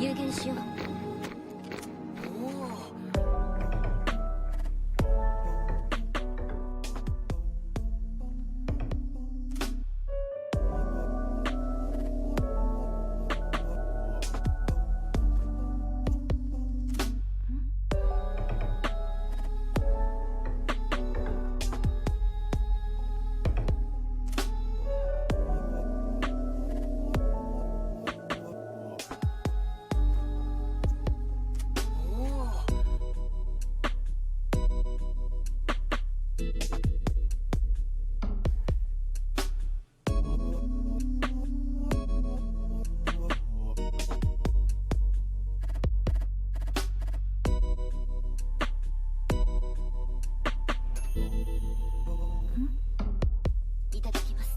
有言しよう。いただきます。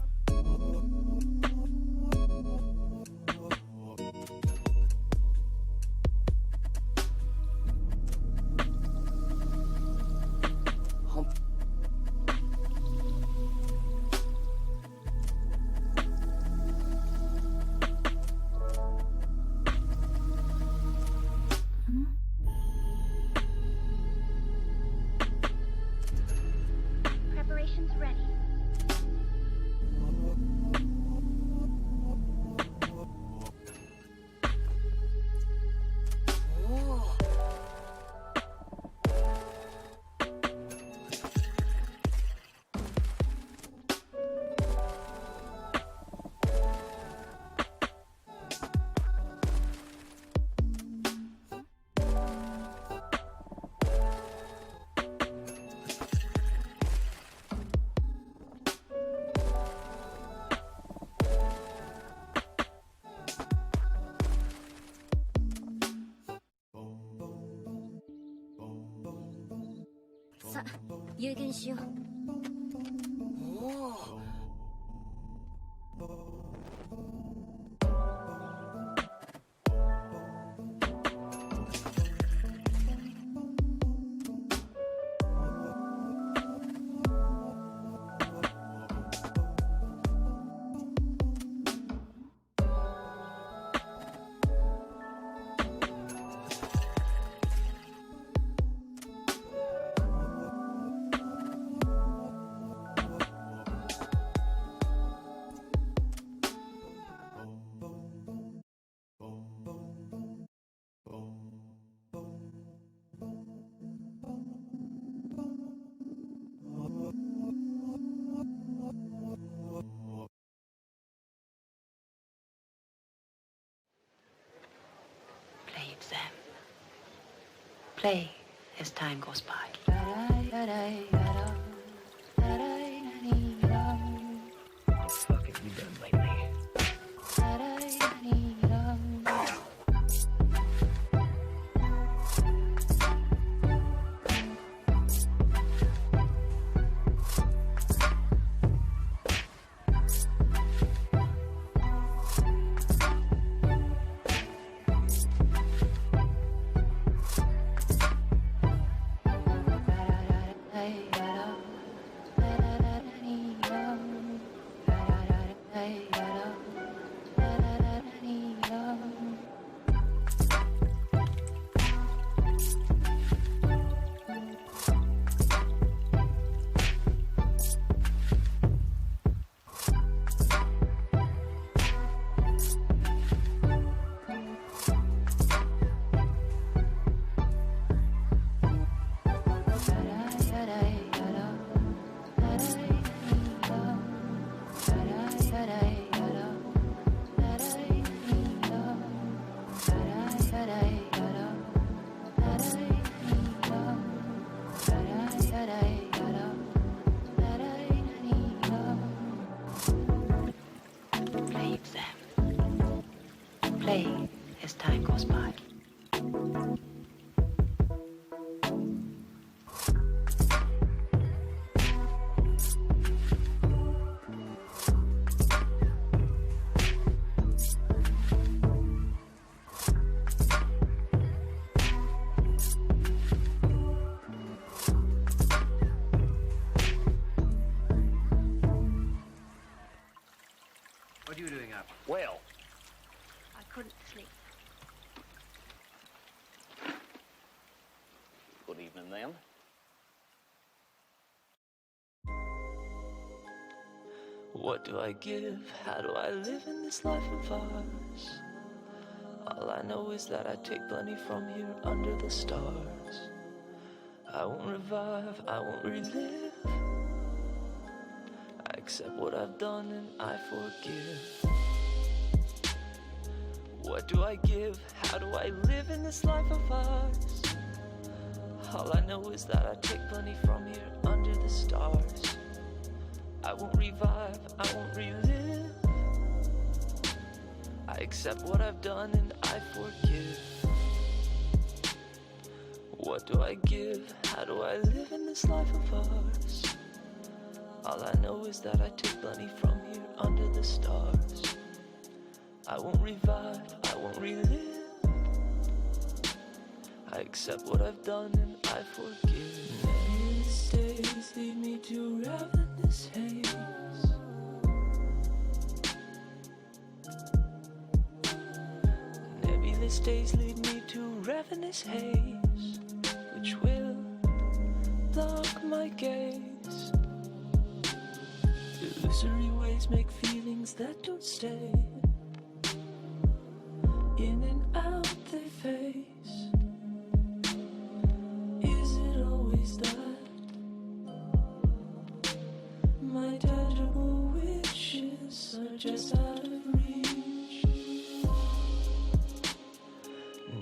Preparations ready.さ、有言しよう。Play it, Sam. Play as time goes by. What the fuck have you done lately? Play it, Sam. Play as time goes by. What are you doing up? Well, I couldn't sleep. evening then. What do I give? How do I live in this life of ours? All I know is that I take plenty from here under the stars. I won't revive, I won't relive. I accept what I've done and I forgive. What do I give? How do I live in this life of ours? All I know is that I take plenty from here under the stars. I won't revive, I won't relive. I accept what I've done and I forgive. What do I give? How do I live in this life of ours? All I know is that I take plenty from here under the stars. I won't revive, I won't relive. I accept what I've done and I forgive. Nebulous days lead me to ravenous haze. Nebulous days lead me to ravenous haze, which will block my gaze. Illusory ways make feelings that don't stay. In and out they face. Is it always that? My tangible wishes are just out of reach.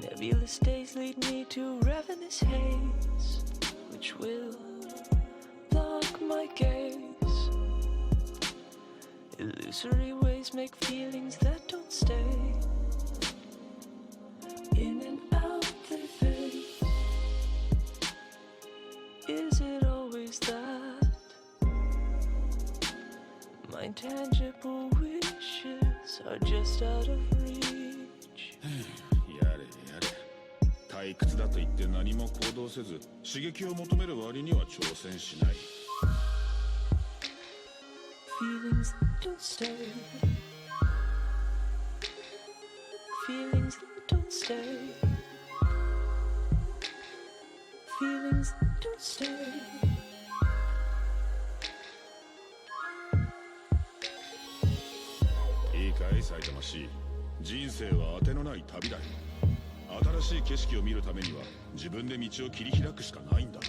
Nebulous days lead me to ravenous haze, which will block my gaze. Illusory ways make feelings that don't stay. In and out they face. Is it always that? My intangible wishes are just out of reach. やれやれ。退屈だと言って何も行動せず、刺激を求める割には挑戦しない。Feelings that don't stay. Feelings that don't stay. Feelings that don't stay. いいかい埼玉市。人生は当てのない旅だよ。新しい景色を見るためには自分で道を切り開くしかないんだ。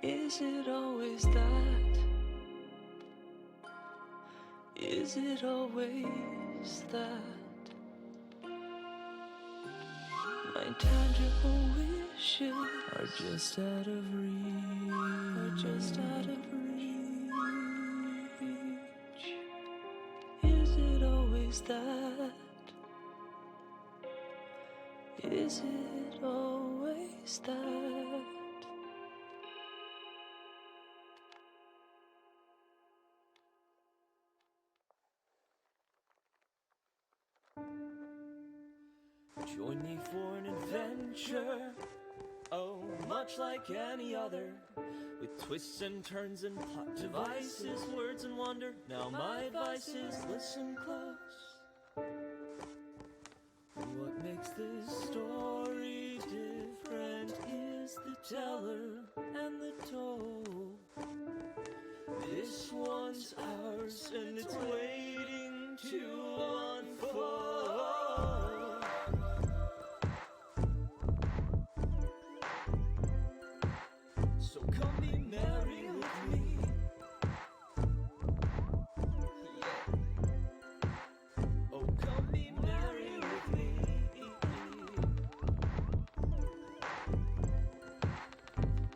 Is it always that? Is it always that? My intangible wishes are just out of reach. Are just out of reach. Is it always that? Is it always that? Join me for an adventure, oh, much like any other, with twists and turns and plot devices, words and wonder. Now my advice is listen close. What makes this story different is the teller and the told. This one's ours and it's waiting to unfold. So come be merry with me. Yeah. Oh, come be merry with me.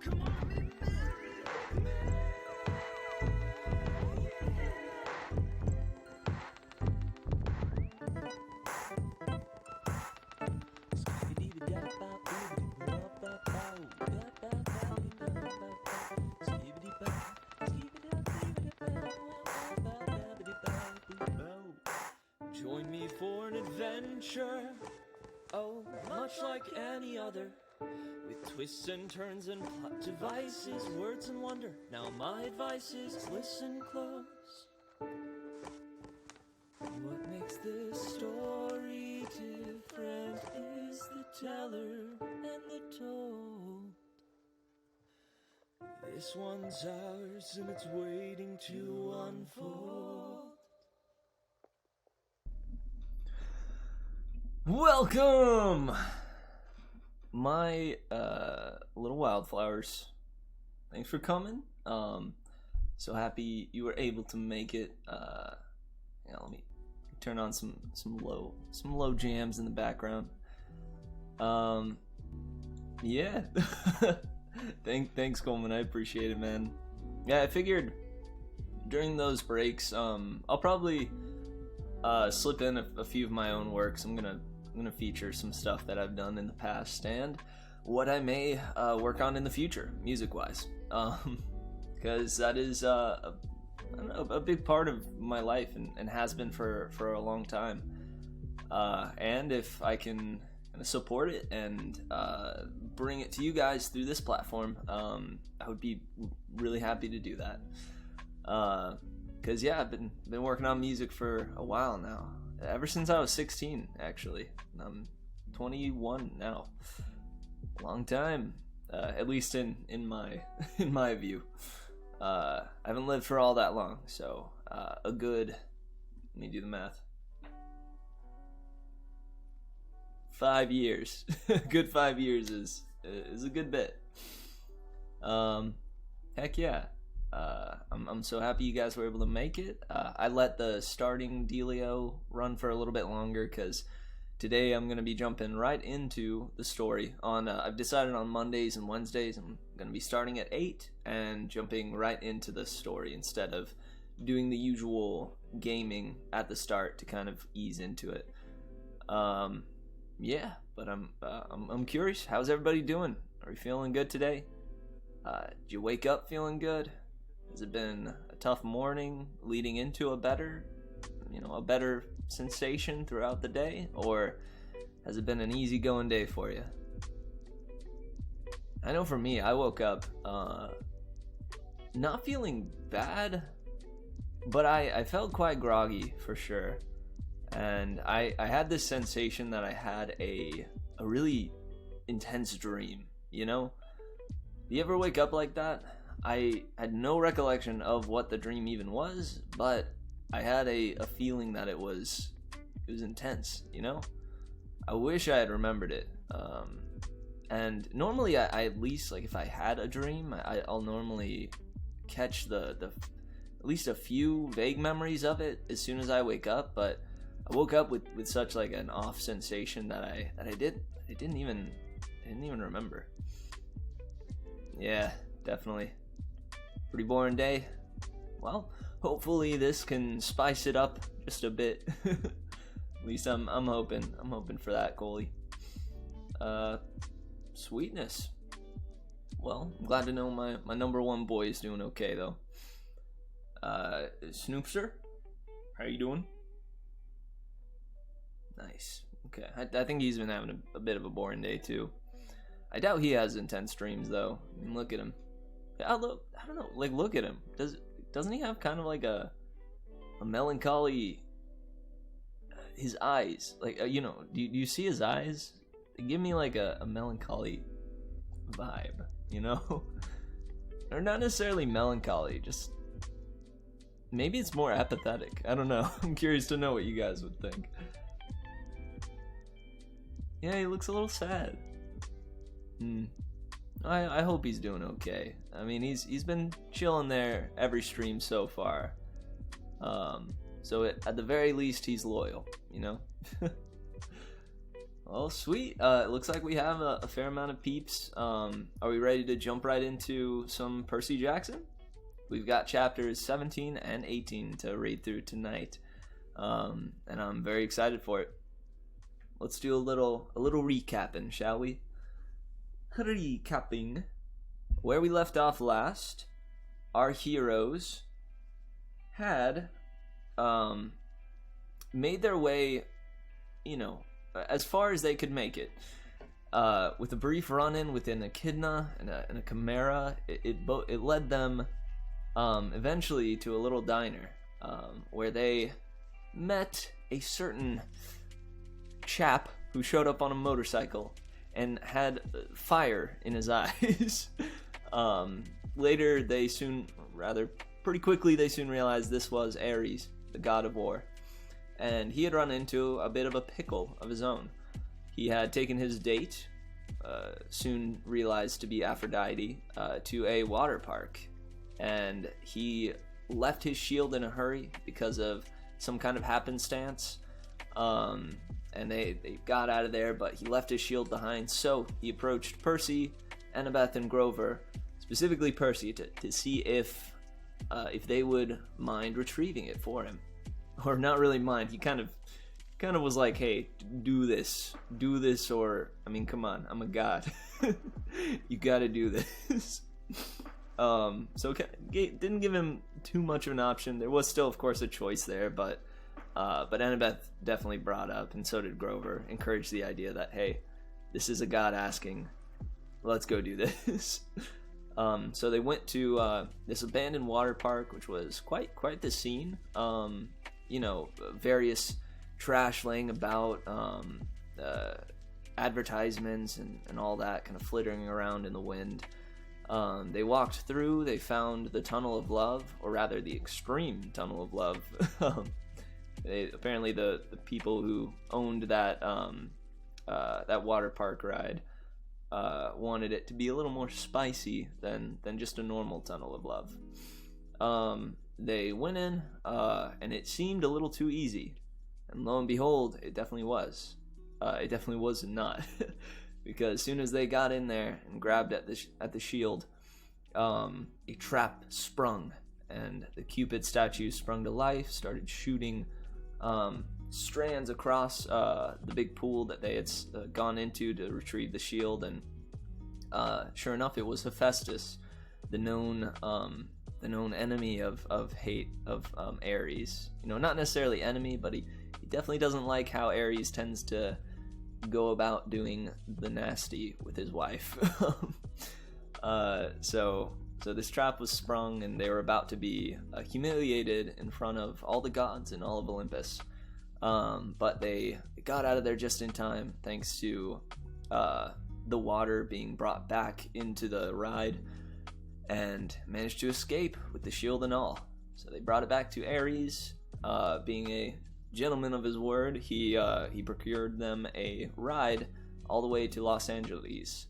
Come on, be merry with me. Join me for an adventure, oh, much much like any other, with twists and turns and plot devices, words and wonder. Now my advice is listen close. What makes this story different is the teller and the told. This one's ours and it's waiting to unfold. Welcome, my little wildflowers. Thanks for coming. So happy you were able to make it. Yeah, let me turn on some low jams in the background. Yeah. Thanks, Coleman. I appreciate it, man. Yeah, I figured during those breaks, I'll probably slip in a few of my own works. I'm gonna feature some stuff that I've done in the past and what I may work on in the future, music-wise. Because that is I don't know, a big part of my life and has been for a long time. And if I can support it and bring it to you guys through this platform, I would be really happy to do that. Because yeah, I've been working on music for a while now, ever since I was 16 actually. I'm 21 now. Long time, at least in my in my view. I haven't lived for all that long, so a good, let me do the math, 5 years. Good 5 years is a good bit. Heck yeah. I'm so happy you guys were able to make it. I let the starting dealio run for a little bit longer because today I'm going to be jumping right into the story. I've decided on Mondays and Wednesdays I'm going to be starting at 8 and jumping right into the story instead of doing the usual gaming at the start to kind of ease into it. Yeah, but I'm curious. How's everybody doing? Are you feeling good today? Did you wake up feeling good? Has it been a tough morning leading into a better sensation throughout the day, or has it been an easygoing day for you? I know for me, I woke up not feeling bad, but I felt quite groggy for sure, and I had this sensation that I had a really intense dream. You know, do you ever wake up like that? I had no recollection of what the dream even was, but I had a feeling that it was intense, you know? I wish I had remembered it. And normally I at least, like, if I had a dream, I'll normally catch the at least a few vague memories of it as soon as I wake up, but I woke up with such like an off sensation that I didn't even remember. Yeah, definitely. Pretty boring day. Well, hopefully this can spice it up just a bit. At least I'm hoping for that, Coley. Sweetness. Well, I'm glad to know my number one boy is doing okay though. Snoopster, how you doing? Nice. Okay, I think he's been having a bit of a boring day too. I doubt he has intense dreams though. I mean, look at him. I don't know. Like, look at him. Doesn't he have kind of like a melancholy? His eyes, like do you see his eyes? They give me like a melancholy vibe, you know? Or not necessarily melancholy, just maybe it's more apathetic. I don't know. I'm curious to know what you guys would think. Yeah, he looks a little sad. I hope he's doing okay. I mean, he's been chilling there every stream so far. So at the very least, he's loyal, you know? Well, sweet. It looks like we have a fair amount of peeps. Are we ready to jump right into some Percy Jackson? We've got chapters 17 and 18 to read through tonight. And I'm very excited for it. Let's do a little recapping, shall we? Recapping. Where we left off last, our heroes had made their way, as far as they could make it, With a brief run-in with an echidna and a chimera, it led them eventually to a little diner where they met a certain chap who showed up on a motorcycle and had fire in his eyes. Later, pretty quickly, they soon realized this was Ares, the god of war. And he had run into a bit of a pickle of his own. He had taken his date, soon realized to be Aphrodite, to a water park. And he left his shield in a hurry because of some kind of happenstance. And they got out of there, but he left his shield behind. So he approached Percy, Annabeth, and Grover, specifically Percy, to see if they would mind retrieving it for him. Or not really mind. He kind of was like, hey, do this, or, I mean, come on, I'm a god. You gotta do this. So didn't give him too much of an option. There was still, of course, a choice there, but Annabeth definitely brought up, and so did Grover, encouraged the idea that, hey, this is a god asking, let's go do this. So they went to this abandoned water park, which was quite the scene. Various trash laying about, advertisements and all that kind of flittering around in the wind. They walked through, they found the Tunnel of Love, or rather the Extreme Tunnel of Love. Apparently the people who owned that water park ride wanted it to be a little more spicy than just a normal Tunnel of Love. They went in, and it seemed a little too easy. And lo and behold, it definitely was. It definitely was not. Because as soon as they got in there and grabbed at the shield, a trap sprung, and the Cupid statue sprung to life, started shooting strands across the big pool that they had gone into to retrieve the shield. And sure enough, it was Hephaestus, the known enemy of hate of Ares. Not necessarily enemy, but he definitely doesn't like how Ares tends to go about doing the nasty with his wife. So this trap was sprung, and they were about to be humiliated in front of all the gods in all of Olympus. But they got out of there just in time, thanks to the water being brought back into the ride, and managed to escape with the shield and all. So they brought it back to Ares. Being a gentleman of his word, he procured them a ride all the way to Los Angeles.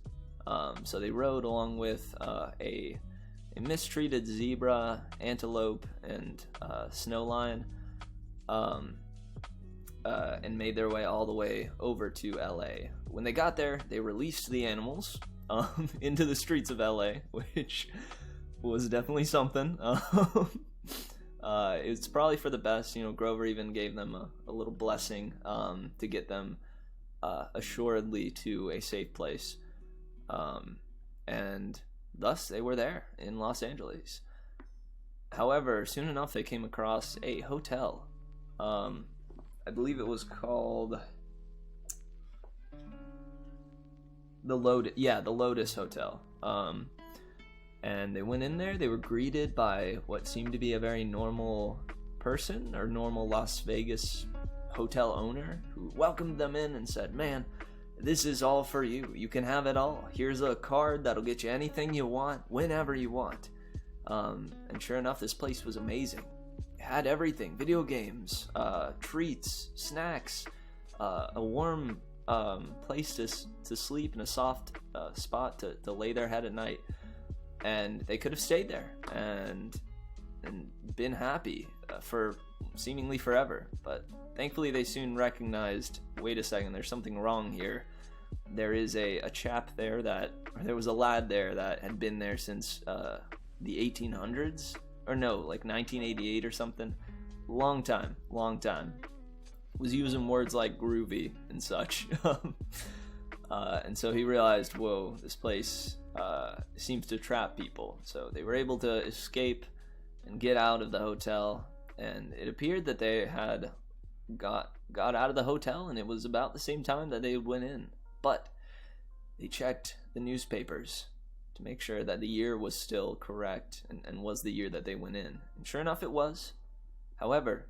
So they rode along with a mistreated zebra, antelope, and snow lion, and made their way all the way over to LA. When they got there, they released the animals into the streets of LA, which was definitely something. It's probably for the best. Grover even gave them a little blessing to get them assuredly to a safe place. And thus they were there in Los Angeles. However, soon enough they came across a hotel. I believe it was called the Lotus Hotel. And they went in there. They were greeted by what seemed to be a very normal person, or normal Las Vegas hotel owner, who welcomed them in and said, man, this is all for you. You can have it all. Here's a card that'll get you anything you want, whenever you want. And sure enough, this place was amazing. It had everything: video games, treats, snacks, a warm place to sleep, and a soft spot to lay their head at night. And they could have stayed there and been happy for seemingly forever. But thankfully they soon recognized, wait a second, there's something wrong here. There is a chap there there was a lad there that had been there since the 1800s, or no, like 1988 or something. Long time. Was using words like groovy and such. And so he realized, whoa, this place seems to trap people. So they were able to escape and get out of the hotel, and it appeared that they had got out of the hotel, and it was about the same time that they went in. But they checked the newspapers to make sure that the year was still correct and was the year that they went in. And sure enough, it was. However,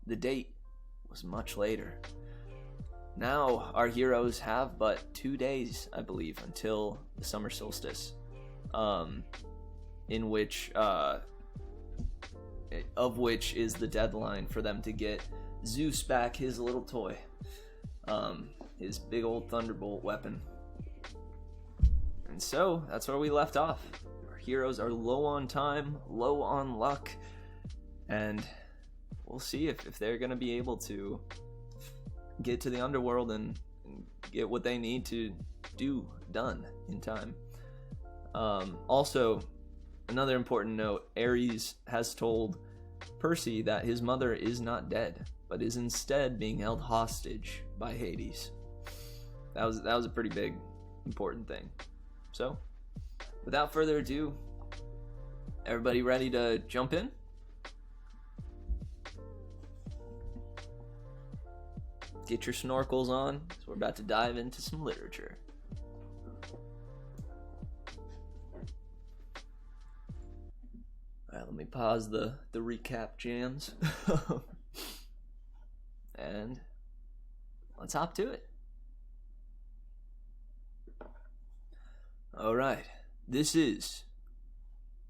the date was much later. Now, our heroes have but 2 days, I believe, until the summer solstice, in which, of which is the deadline for them to get Zeus back his little toy, his big old thunderbolt weapon. And so, that's where we left off. Our heroes are low on time, low on luck, and we'll see if they're going to be able to get to the underworld and get what they need to do done in time. Also, another important note, Ares has told Percy that his mother is not dead, but is instead being held hostage by Hades. That was a pretty big, important thing. So, without further ado, everybody ready to jump in? Get your snorkels on, because we're about to dive into some literature. Alright, let me pause the recap jams. And let's hop to it. Alright, this is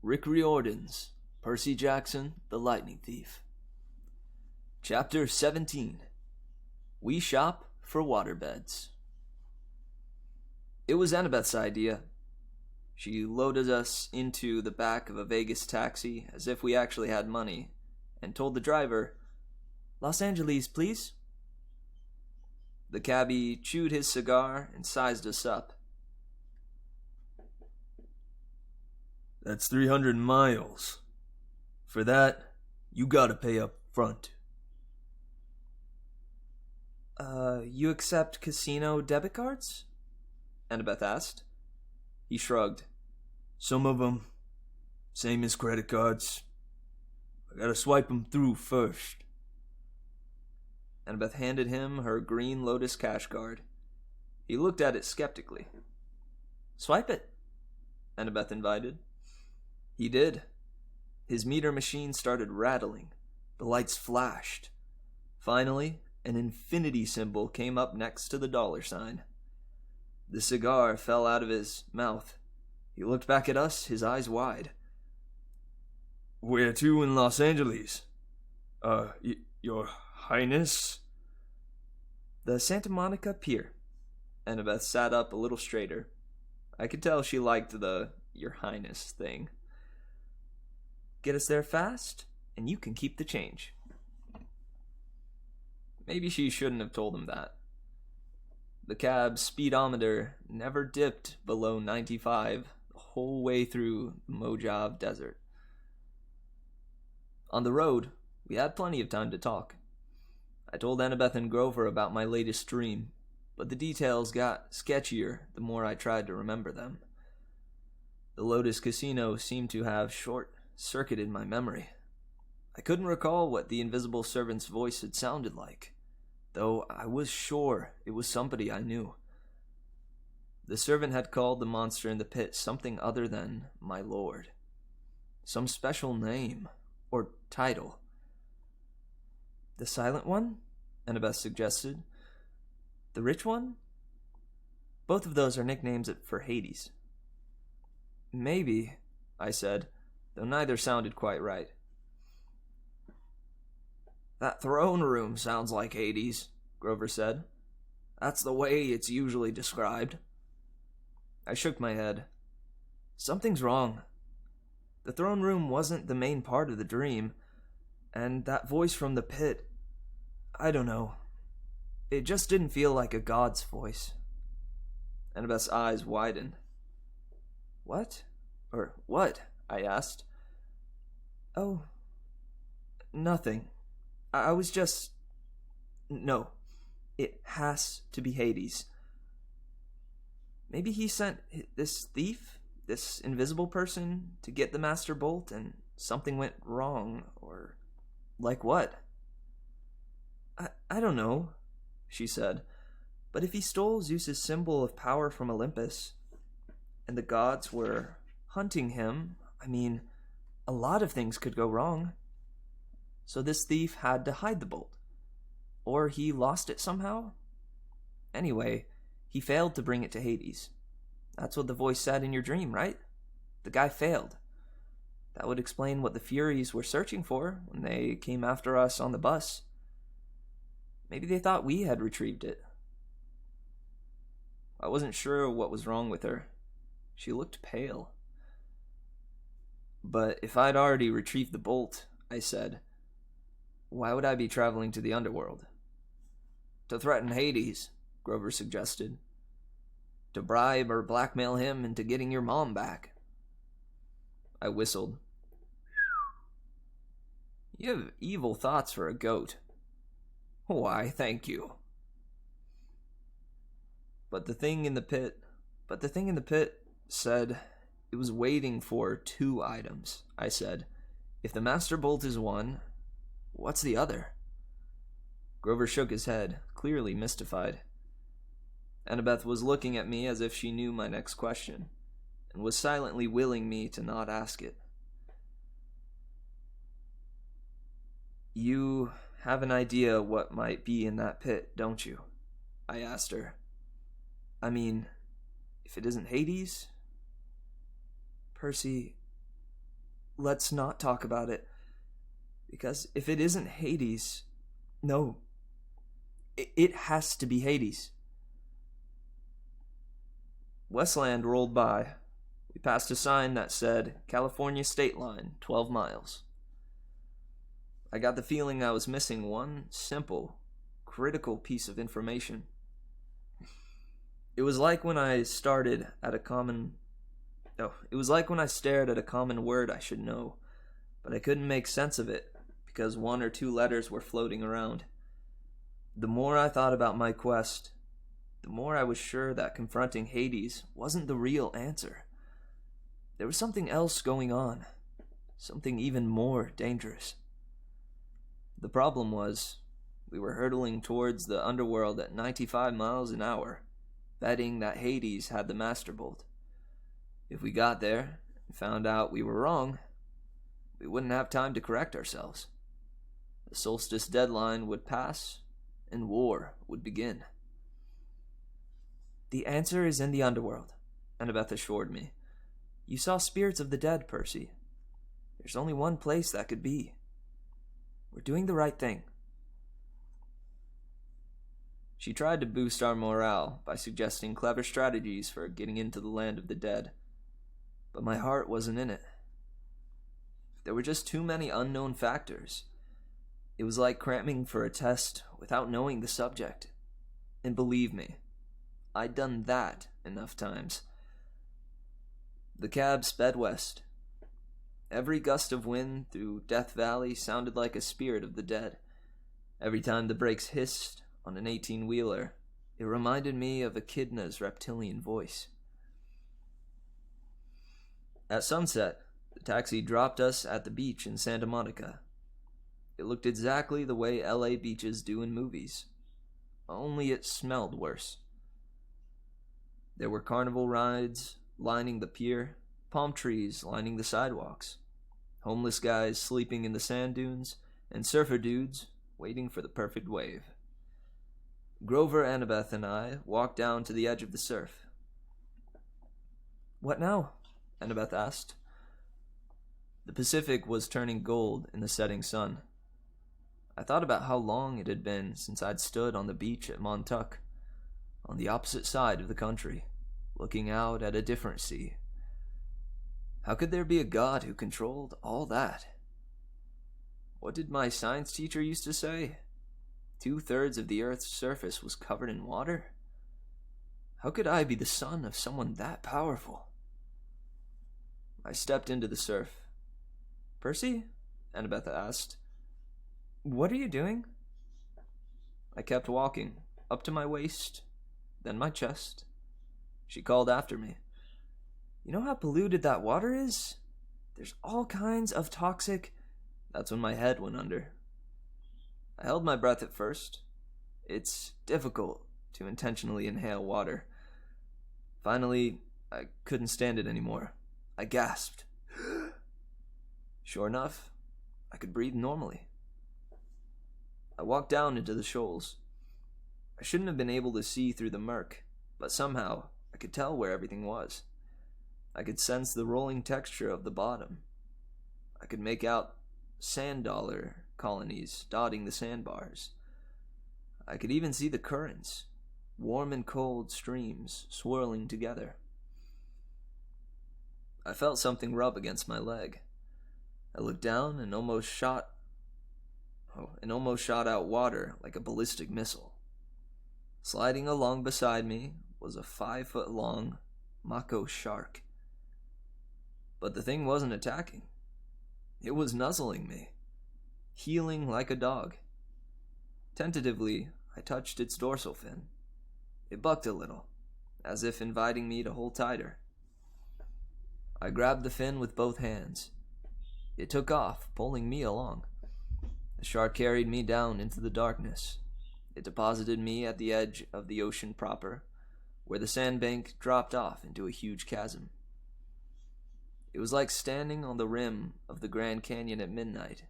Rick Riordan's Percy Jackson, the Lightning Thief. Chapter 17. We shop for waterbeds. It was Annabeth's idea. She loaded us into the back of a Vegas taxi as if we actually had money, and told the driver, "Los Angeles, please." The cabbie chewed his cigar and sized us up. "That's 300 miles. For that, you gotta pay up front." You accept casino debit cards?" Annabeth asked. He shrugged. "Some of them, same as credit cards. I gotta swipe them through first." Annabeth handed him her green Lotus cash card. He looked at it skeptically. "Swipe it," Annabeth invited. He did. His meter machine started rattling. The lights flashed. Finally, an infinity symbol came up next to the $sign. The cigar fell out of his mouth. He looked back at us, his eyes wide. "Where to in Los Angeles? Your Highness?" "The Santa Monica Pier." Annabeth sat up a little straighter. I could tell she liked the "Your Highness" thing. "Get us there fast, and you can keep the change." Maybe she shouldn't have told him that. The cab's speedometer never dipped below 95 the whole way through the Mojave Desert. On the road, we had plenty of time to talk. I told Annabeth and Grover about my latest dream, but the details got sketchier the more I tried to remember them. The Lotus Casino seemed to have short-circuited my memory. I couldn't recall what the invisible servant's voice had sounded like, though I was sure it was somebody I knew. The servant had called the monster in the pit something other than my lord. Some special name or title. "The Silent One?" Annabeth suggested. "The Rich One?" Both of those are nicknames for Hades. "Maybe," I said, though neither sounded quite right. "That throne room sounds like Hades," Grover said. "That's the way it's usually described." I shook my head. Something's wrong. The throne room wasn't the main part of the dream, and that voice from the pit, I don't know. It just didn't feel like a god's voice. Annabeth's eyes widened. "What? Or what?" I asked. "Oh, nothing. I was just... No, it has to be Hades. Maybe he sent this thief, this invisible person, to get the Master Bolt and something went wrong, or... Like what?" I don't know," she said. But if he stole Zeus's symbol of power from Olympus, and the gods were hunting him, I mean, a lot of things could go wrong. So this thief had to hide the bolt. Or he lost it somehow? Anyway, he failed to bring it to Hades. That's what the voice said in your dream, right? The guy failed. That would explain what the Furies were searching for when they came after us on the bus. Maybe they thought we had retrieved it. I wasn't sure what was wrong with her. She looked pale. But if I'd already retrieved the bolt, I said, why would I be traveling to the underworld? To threaten Hades, Grover suggested. To bribe or blackmail him into getting your mom back. I whistled. You have evil thoughts for a goat. Why, thank you. But the thing in the pit said it was waiting for 2 items. I said, if the master bolt is one, what's the other? Grover shook his head, clearly mystified. Annabeth was looking at me as if she knew my next question, and was silently willing me to not ask it. You have an idea what might be in that pit, don't you? I asked her. I mean, if it isn't Hades? Percy, let's not talk about it. Because if it isn't Hades, no. It has to be Hades. Westland rolled by. We passed a sign that said, California State Line, 12 miles. I got the feeling I was missing one simple, critical piece of information. It was like when I stared at a common word I should know, but I couldn't make sense of it because 1 or 2 letters were floating around. The more I thought about my quest, the more I was sure that confronting Hades wasn't the real answer. There was something else going on, something even more dangerous. The problem was, we were hurtling towards the underworld at 95 miles an hour, betting that Hades had the Master Bolt. If we got there and found out we were wrong, we wouldn't have time to correct ourselves. The solstice deadline would pass, and war would begin. The answer is in the underworld, Annabeth assured me. You saw spirits of the dead, Percy. There's only one place that could be. We're doing the right thing. She tried to boost our morale by suggesting clever strategies for getting into the land of the dead, but my heart wasn't in it. There were just too many unknown factors. It was like cramming for a test without knowing the subject. And believe me, I'd done that enough times. The cab sped west. Every gust of wind through Death Valley sounded like a spirit of the dead. Every time the brakes hissed on an 18-wheeler, it reminded me of Echidna's reptilian voice. At sunset, the taxi dropped us at the beach in Santa Monica. It looked exactly the way LA beaches do in movies, only it smelled worse. There were carnival rides lining the pier, palm trees lining the sidewalks, homeless guys sleeping in the sand dunes, and surfer dudes waiting for the perfect wave. Grover, Annabeth, and I walked down to the edge of the surf. What now? Annabeth asked. The Pacific was turning gold in the setting sun. I thought about how long it had been since I'd stood on the beach at Montauk, on the opposite side of the country, looking out at a different sea. How could there be a God who controlled all that? What did my science teacher used to say? 2/3 of the Earth's surface was covered in water? How could I be the son of someone that powerful? I stepped into the surf. Percy? Annabeth asked. What are you doing? I kept walking, up to my waist, then my chest. She called after me. You know how polluted that water is? There's all kinds of toxic... That's when my head went under. I held my breath at first. It's difficult to intentionally inhale water. Finally, I couldn't stand it anymore. I gasped. Sure enough, I could breathe normally. I walked down into the shoals. I shouldn't have been able to see through the murk, but somehow I could tell where everything was. I could sense the rolling texture of the bottom. I could make out sand dollar colonies dotting the sandbars. I could even see the currents, warm and cold streams swirling together. I felt something rub against my leg. I looked down and almost shot out water like a ballistic missile. Sliding along beside me was a 5-foot-long mako shark. But the thing wasn't attacking. It was nuzzling me, heeling like a dog. Tentatively, I touched its dorsal fin. It bucked a little, as if inviting me to hold tighter. I grabbed the fin with both hands. It took off, pulling me along. The shark carried me down into the darkness. It deposited me at the edge of the ocean proper, where the sandbank dropped off into a huge chasm. It was like standing on the rim of the Grand Canyon at midnight,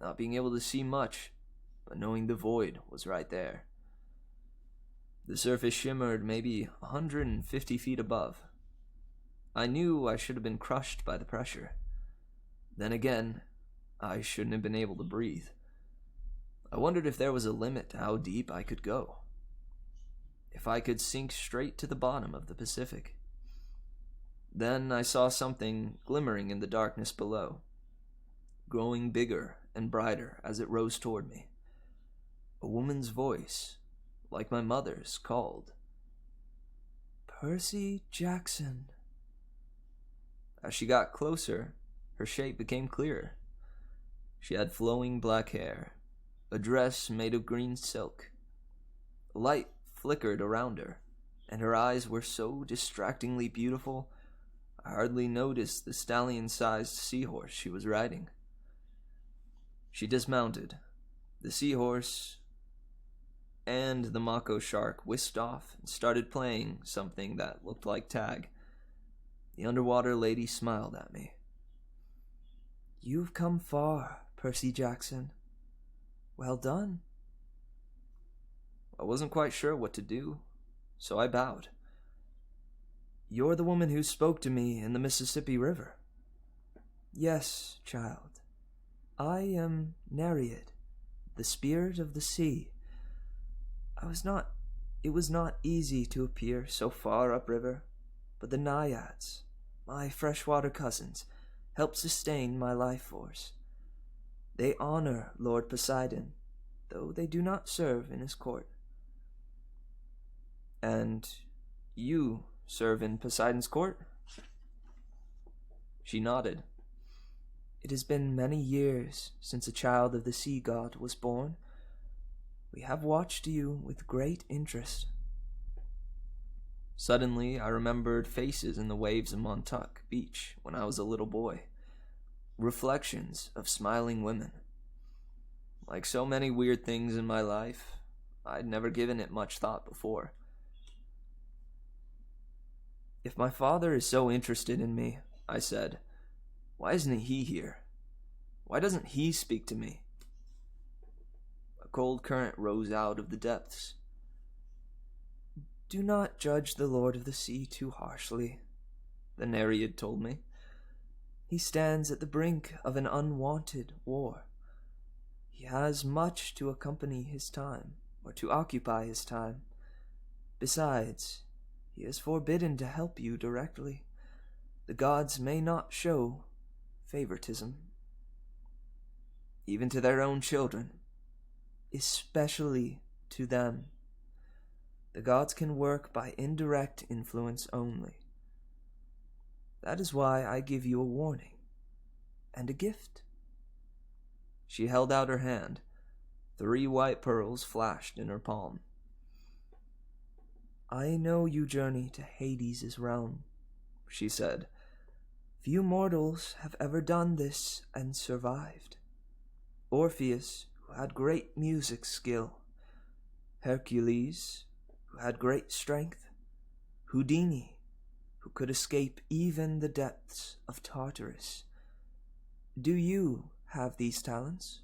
not being able to see much, but knowing the void was right there. The surface shimmered maybe 150 feet above. I knew I should have been crushed by the pressure. Then again, I shouldn't have been able to breathe. I wondered if there was a limit to how deep I could go. If I could sink straight to the bottom of the Pacific. Then I saw something glimmering in the darkness below, growing bigger and brighter as it rose toward me. A woman's voice, like my mother's, called, "Percy Jackson." As she got closer, her shape became clearer. She had flowing black hair, a dress made of green silk. Light flickered around her, and her eyes were so distractingly beautiful, I hardly noticed the stallion-sized seahorse she was riding. She dismounted. The seahorse and the mako shark whisked off and started playing something that looked like tag. The underwater lady smiled at me. "You've come far, Percy Jackson. Well done." I wasn't quite sure what to do, so I bowed. "You're the woman who spoke to me in the Mississippi River." "Yes, child. I am Nereid, the spirit of the sea. It was not easy to appear so far upriver, but the naiads, my freshwater cousins, help sustain my life force. They honor Lord Poseidon, though they do not serve in his court." "And you serve in Poseidon's court?" She nodded. "It has been many years since a child of the sea god was born. We have watched you with great interest." Suddenly, I remembered faces in the waves of Montauk Beach when I was a little boy. Reflections of smiling women. Like so many weird things in my life, I'd never given it much thought before. "If my father is so interested in me," I said, "why isn't he here? Why doesn't he speak to me?" A cold current rose out of the depths. "Do not judge the Lord of the Sea too harshly," the Nereid told me. "He stands at the brink of an unwanted war. He has much to accompany his time, or to occupy his time. Besides, he is forbidden to help you directly. The gods may not show favoritism, even to their own children, especially to them. The gods can work by indirect influence only. That is why I give you a warning and a gift." She held out her hand. 3 white pearls flashed in her palm. "I know you journey to Hades' realm," she said. "Few mortals have ever done this and survived. Orpheus, who had great music skill. Hercules, who who had great strength, Houdini, who could escape even the depths of Tartarus. Do you have these talents?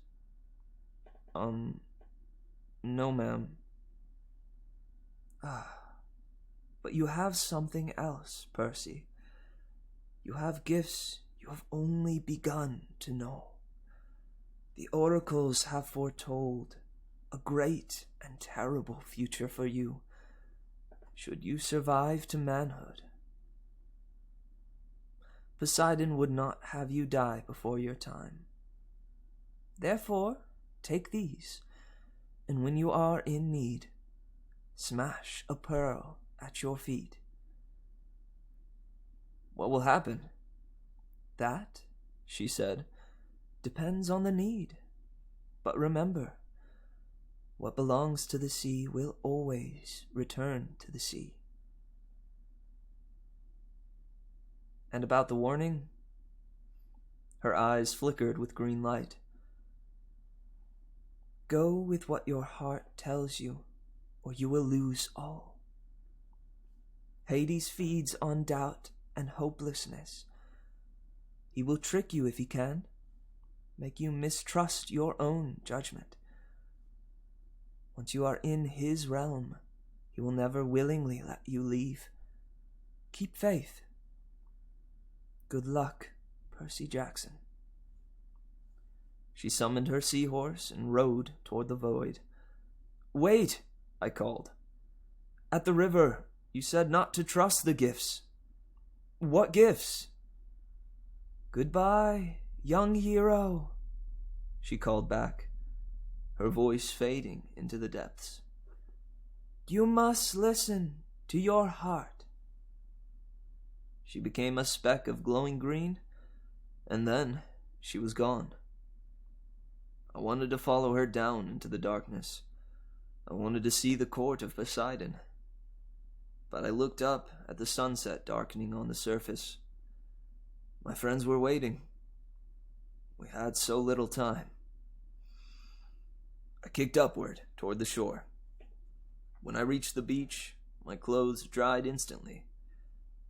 No, ma'am. But you have something else, Percy. You have gifts you have only begun to know. The oracles have foretold a great and terrible future for you, should you survive to manhood. Poseidon would not have you die before your time. Therefore, take these, and when you are in need, smash a pearl at your feet. What will happen? That, she said, depends on the need. But remember, what belongs to the sea will always return to the sea. And about the warning? Her eyes flickered with green light. Go with what your heart tells you, or you will lose all. Hades feeds on doubt and hopelessness. He will trick you if he can, make you mistrust your own judgment. Once you are in his realm, he will never willingly let you leave. Keep faith. Good luck, Percy Jackson. She summoned her seahorse and rode toward the void. Wait, I called. At the river, you said not to trust the gifts. What gifts? Goodbye, young hero, she called back, her voice fading into the depths. You must listen to your heart. She became a speck of glowing green, and then she was gone. I wanted to follow her down into the darkness. I wanted to see the court of Poseidon. But I looked up at the sunset darkening on the surface. My friends were waiting. We had so little time. I kicked upward toward the shore. When I reached the beach, my clothes dried instantly.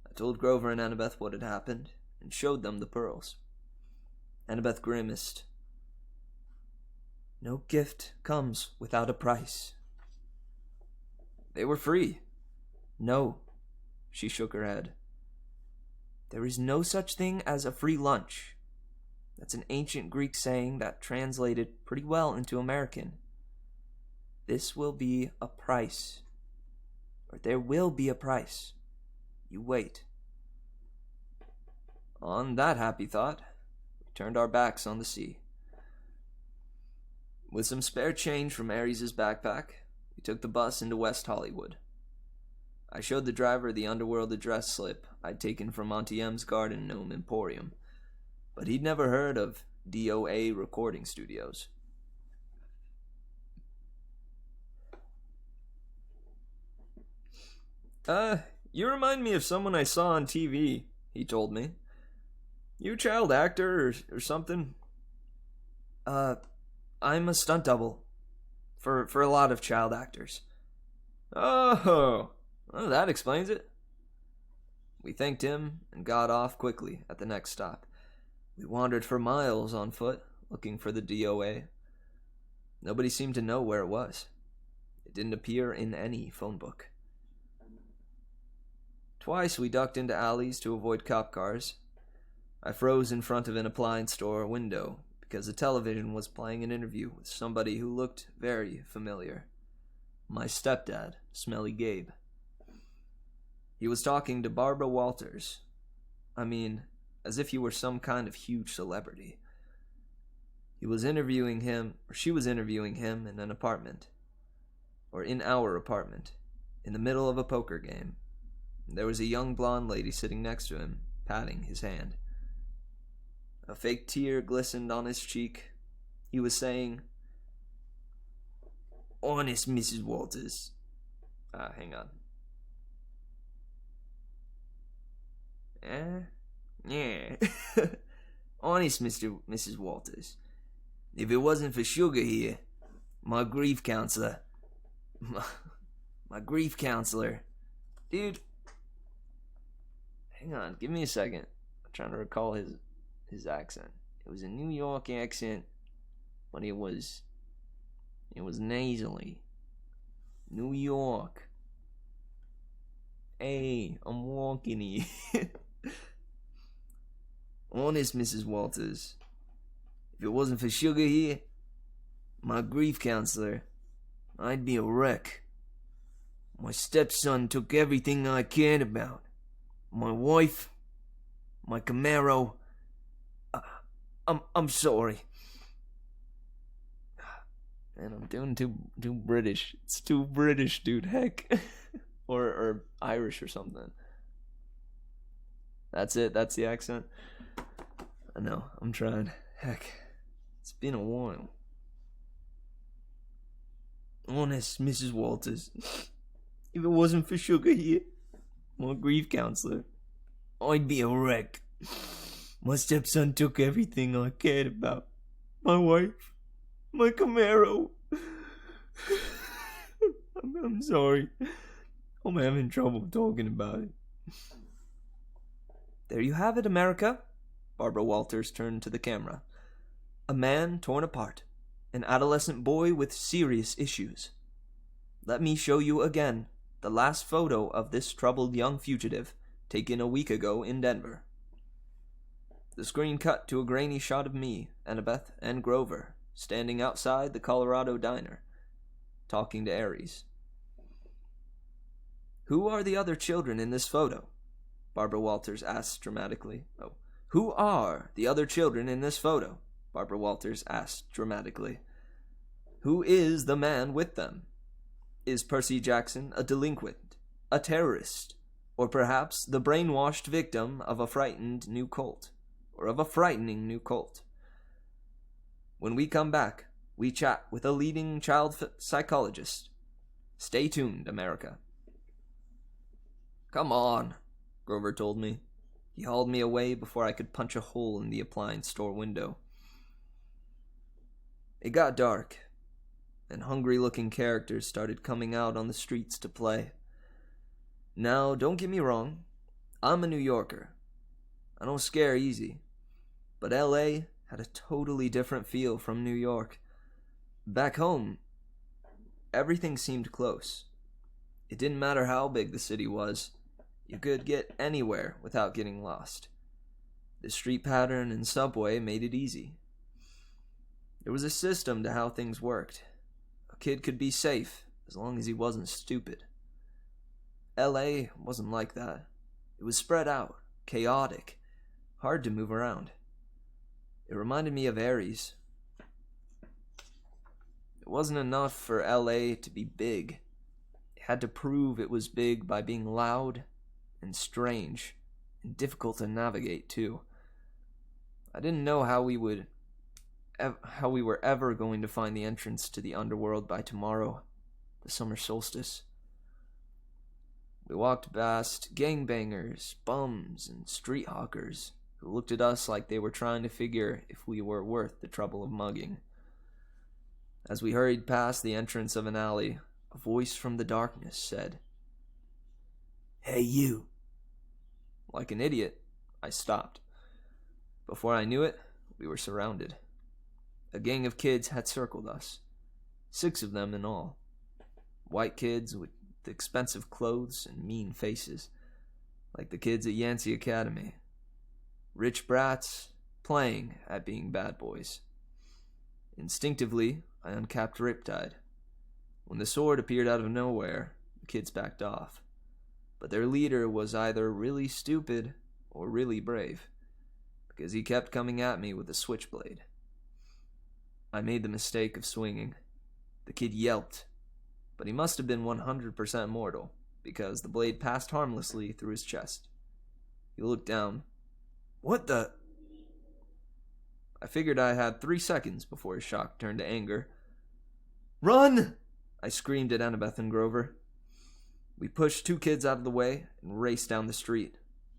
I told Grover and Annabeth what had happened and showed them the pearls. Annabeth grimaced. No gift comes without a price. They were free. No, she shook her head. There is no such thing as a free lunch. That's an ancient Greek saying that translated pretty well into American. This will be a price. Or there will be a price. You wait. On that happy thought, we turned our backs on the sea. With some spare change from Aries' backpack, we took the bus into West Hollywood. I showed the driver the underworld address slip I'd taken from Auntie M's Garden Gnome Emporium, but he'd never heard of DOA recording studios. You remind me of someone I saw on TV, he told me. You a child actor or something? I'm a stunt double. For a lot of child actors. Oh, well, that explains it. We thanked him and got off quickly at the next stop. We wandered for miles on foot, looking for the DOA. Nobody seemed to know where it was. It didn't appear in any phone book. Twice we ducked into alleys to avoid cop cars. I froze in front of an appliance store window because the television was playing an interview with somebody who looked very familiar. My stepdad, Smelly Gabe. He was talking to Barbara Walters. I mean, as if he were some kind of huge celebrity. He was interviewing him, or she was interviewing him in an apartment. Or in our apartment, in the middle of a poker game. There was a young blonde lady sitting next to him, patting his hand. A fake tear glistened on his cheek. He was saying, Honest, Mrs. Walters. Hang on. Yeah. Honest, Mrs. Walters. If it wasn't for Sugar here, my grief counselor, My grief counselor. Dude. Hang on, give me a second. I'm trying to recall his accent. It was a New York accent, but it was nasally. New York. Hey, I'm walking here. Honest, Mrs. Walters. If it wasn't for Sugar here, my grief counselor, I'd be a wreck. My stepson took everything I cared about. My wife, my Camaro. I'm sorry. And I'm doing too British. It's too British, dude. Heck. or Irish or something. That's it. That's the accent. I know. I'm trying. Heck. It's been a while. Honest, Mrs. Walters. If it wasn't for Sugar here, my grief counselor, I'd be a wreck. My stepson took everything I cared about. My wife, my Camaro. I'm sorry. I'm having trouble talking about it. There you have it, America. Barbara Walters turned to the camera. A man torn apart. An adolescent boy with serious issues. Let me show you again the last photo of this troubled young fugitive, taken a week ago in Denver. The screen cut to a grainy shot of me, Annabeth, and Grover, standing outside the Colorado diner, talking to Aries. Who are the other children in this photo? Barbara Walters asked dramatically. Oh, who are the other children in this photo? Barbara Walters asked dramatically. Who is the man with them? Is Percy Jackson a delinquent, a terrorist, or perhaps the brainwashed victim of a frightened new cult, or of a frightening new cult? When we come back, we chat with a leading child psychologist. Stay tuned, America. Come on, Grover told me. He hauled me away before I could punch a hole in the appliance store window. It got dark, and hungry-looking characters started coming out on the streets to play. Now, don't get me wrong, I'm a New Yorker. I don't scare easy. But L.A. had a totally different feel from New York. Back home, everything seemed close. It didn't matter how big the city was. You could get anywhere without getting lost. The street pattern and subway made it easy. There was a system to how things worked. A kid could be safe as long as he wasn't stupid. L.A. wasn't like that. It was spread out, chaotic, hard to move around. It reminded me of Aries. It wasn't enough for L.A. to be big. It had to prove it was big by being loud and strange and difficult to navigate, too. I didn't know how we were ever going to find the entrance to the underworld by tomorrow, the summer solstice. We walked past gangbangers, bums, and street hawkers who looked at us like they were trying to figure if we were worth the trouble of mugging. As we hurried past the entrance of an alley, a voice from the darkness said, "Hey, you." Like an idiot, I stopped. Before I knew it, we were surrounded. A gang of kids had circled us. 6 of them in all. White kids with expensive clothes and mean faces, like the kids at Yancey Academy. Rich brats playing at being bad boys. Instinctively, I uncapped Riptide. When the sword appeared out of nowhere, the kids backed off. But their leader was either really stupid or really brave, because he kept coming at me with a switchblade. I made the mistake of swinging. The kid yelped, but he must have been 100% mortal, because the blade passed harmlessly through his chest. He looked down. What the? I figured I had 3 seconds before his shock turned to anger. Run! I screamed at Annabeth and Grover. We pushed 2 kids out of the way and raced down the street,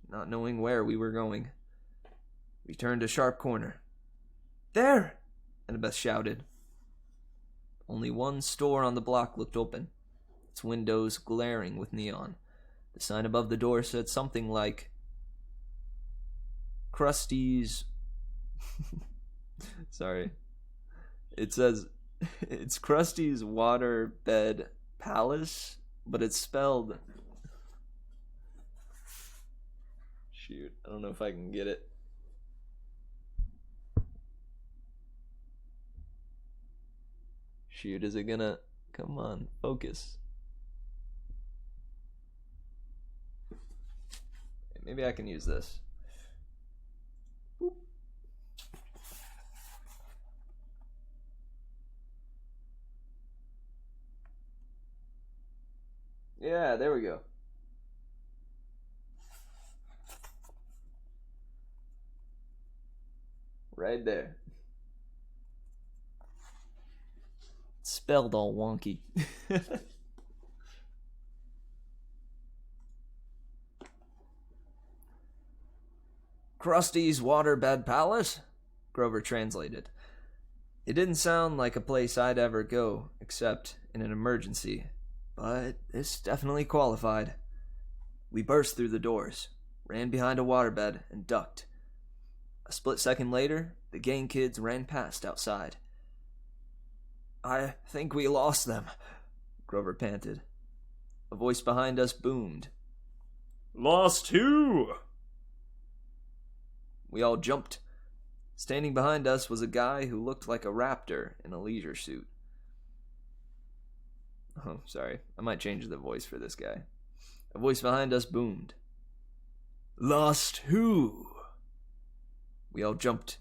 not knowing where we were going. We turned a sharp corner. There! Annabeth shouted. Only one store on the block looked open. its windows glaring with neon. The sign above the door said something like, Krusty's... Sorry. It says, it's Krusty's Waterbed Palace, but it's spelled... Shoot, I don't know if I can get it. Shoot, is it gonna... Come on, focus. Maybe I can use this. Boop. Yeah, there we go. Right there. It's spelled all wonky. Krusty's Waterbed Palace? Grover translated. It didn't sound like a place I'd ever go, except in an emergency, but this definitely qualified. We burst through the doors, ran behind a waterbed, and ducked. A split second later, the gang kids ran past outside. I think we lost them, Grover panted. A voice behind us boomed. Lost who? We all jumped. Standing behind us was a guy who looked like a raptor in a leisure suit. Oh, sorry. I might change the voice for this guy. A voice behind us boomed. Lost who? We all jumped.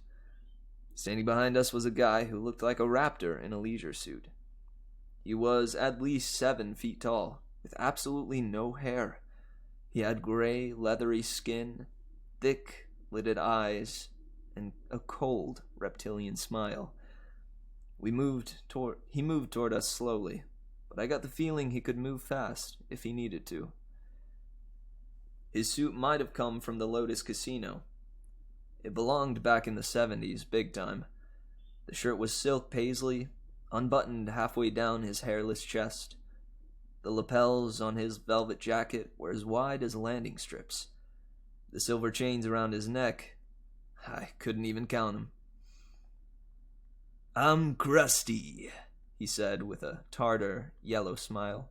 Standing behind us was a guy who looked like a raptor in a leisure suit. He was at least 7 feet tall, with absolutely no hair. He had gray, leathery skin, thick, lidded eyes, and a cold, reptilian smile. He moved toward us slowly, but I got the feeling he could move fast if he needed to. His suit might have come from the Lotus Casino. It belonged back in the 70s, big time. The shirt was silk paisley, unbuttoned halfway down his hairless chest. The lapels on his velvet jacket were as wide as landing strips. The silver chains around his neck, I couldn't even count them. I'm Krusty, he said with a tartar, yellow smile.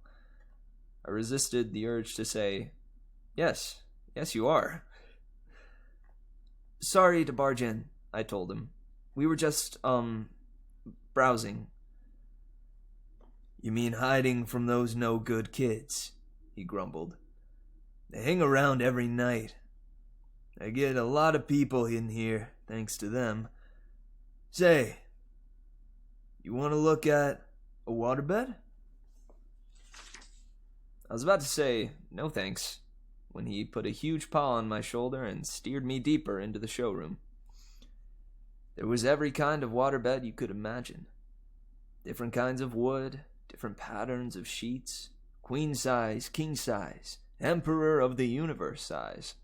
I resisted the urge to say, Yes, you are. Sorry to barge in, I told him. We were just, browsing. You mean hiding from those no-good kids, he grumbled. They hang around every night. I get a lot of people in here, thanks to them. Say, you want to look at a waterbed? I was about to say, no thanks, when he put a huge paw on my shoulder and steered me deeper into the showroom. There was every kind of waterbed you could imagine. Different kinds of wood, different patterns of sheets, queen size, king size, emperor of the universe size.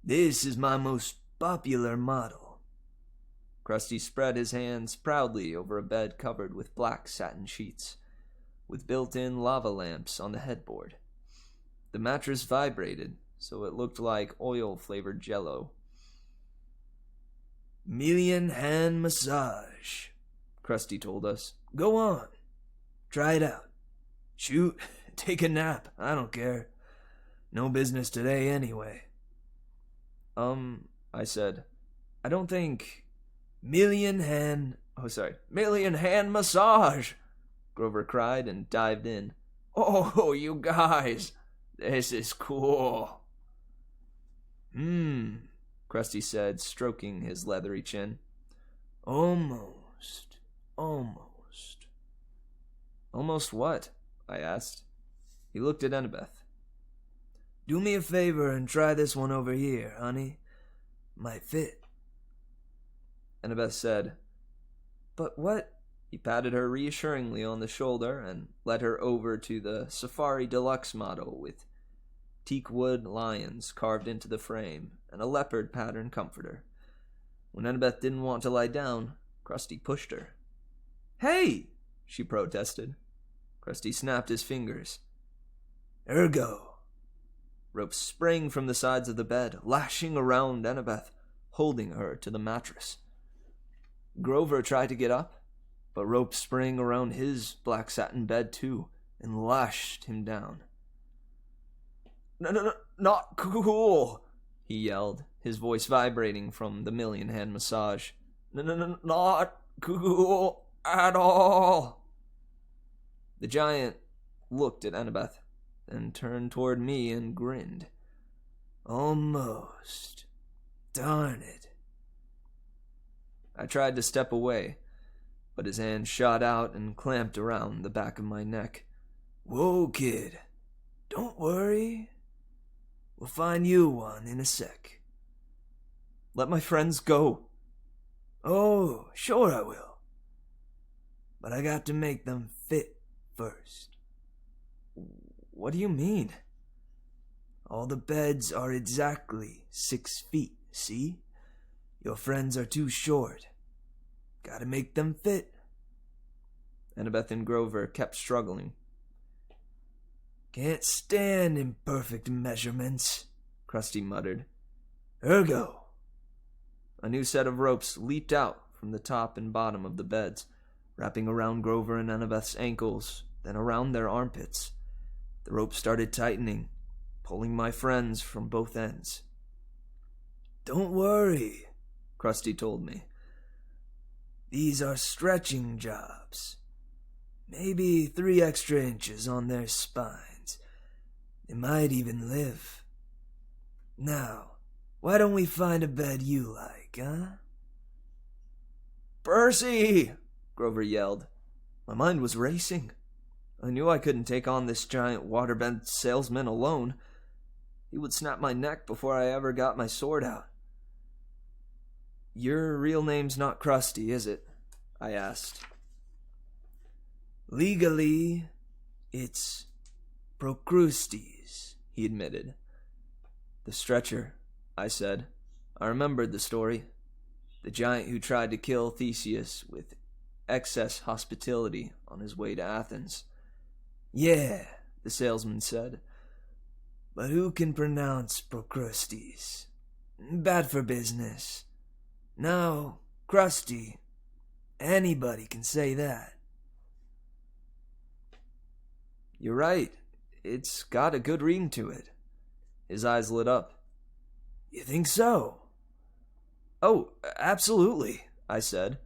This is my most popular model. Krusty spread his hands proudly over a bed covered with black satin sheets, with built-in lava lamps on the headboard. The mattress vibrated, so it looked like oil-flavored jello. Million hand massage, Krusty told us. Go on. Try it out. Shoot, take a nap. I don't care. No business today anyway. I said, I don't think... Million hand massage, Grover cried and dived in. Oh, you guys, this is cool. Krusty said, stroking his leathery chin. Almost. Almost what? I asked. He looked at Annabeth. Do me a favor and try this one over here, honey. Might fit. Annabeth said, But what? He patted her reassuringly on the shoulder and led her over to the Safari Deluxe model with teak wood lions carved into the frame and a leopard pattern comforter. When Annabeth didn't want to lie down, Krusty pushed her. Hey! She protested. Krusty snapped his fingers. Ergo. Ropes sprang from the sides of the bed, lashing around Annabeth, holding her to the mattress. Grover tried to get up, but ropes sprang around his black satin bed too, and lashed him down. No, not cool, he yelled, his voice vibrating from the million-hand massage. No, not cool at all. The giant looked at Annabeth, then turned toward me and grinned. Almost. Darn it. I tried to step away, but his hand shot out and clamped around the back of my neck. Whoa, kid. Don't worry. We'll find you one in a sec. Let my friends go. Oh, sure I will. But I got to make them fit first. What do you mean? All the beds are exactly 6 feet, see? Your friends are too short. Gotta make them fit. Annabeth and Grover kept struggling. Can't stand imperfect measurements, Krusty muttered. Ergo. A new set of ropes leaped out from the top and bottom of the beds, wrapping around Grover and Annabeth's ankles, then around their armpits. The rope started tightening, pulling my friends from both ends. Don't worry, Krusty told me. These are stretching jobs. Maybe 3 extra inches on their spines. They might even live. Now, why don't we find a bed you like, huh? Percy! Grover yelled. My mind was racing. I knew I couldn't take on this giant waterbed salesman alone. He would snap my neck before I ever got my sword out. Your real name's not Krusty, is it? I asked. Legally, it's Procrustes, he admitted. The stretcher, I said. I remembered the story. The giant who tried to kill Theseus with excess hospitality on his way to Athens. Yeah, the salesman said. But who can pronounce Procrustes? Bad for business. No, Krusty. Anybody can say that. You're right. It's got a good ring to it. His eyes lit up. You think so? Oh, absolutely, I said.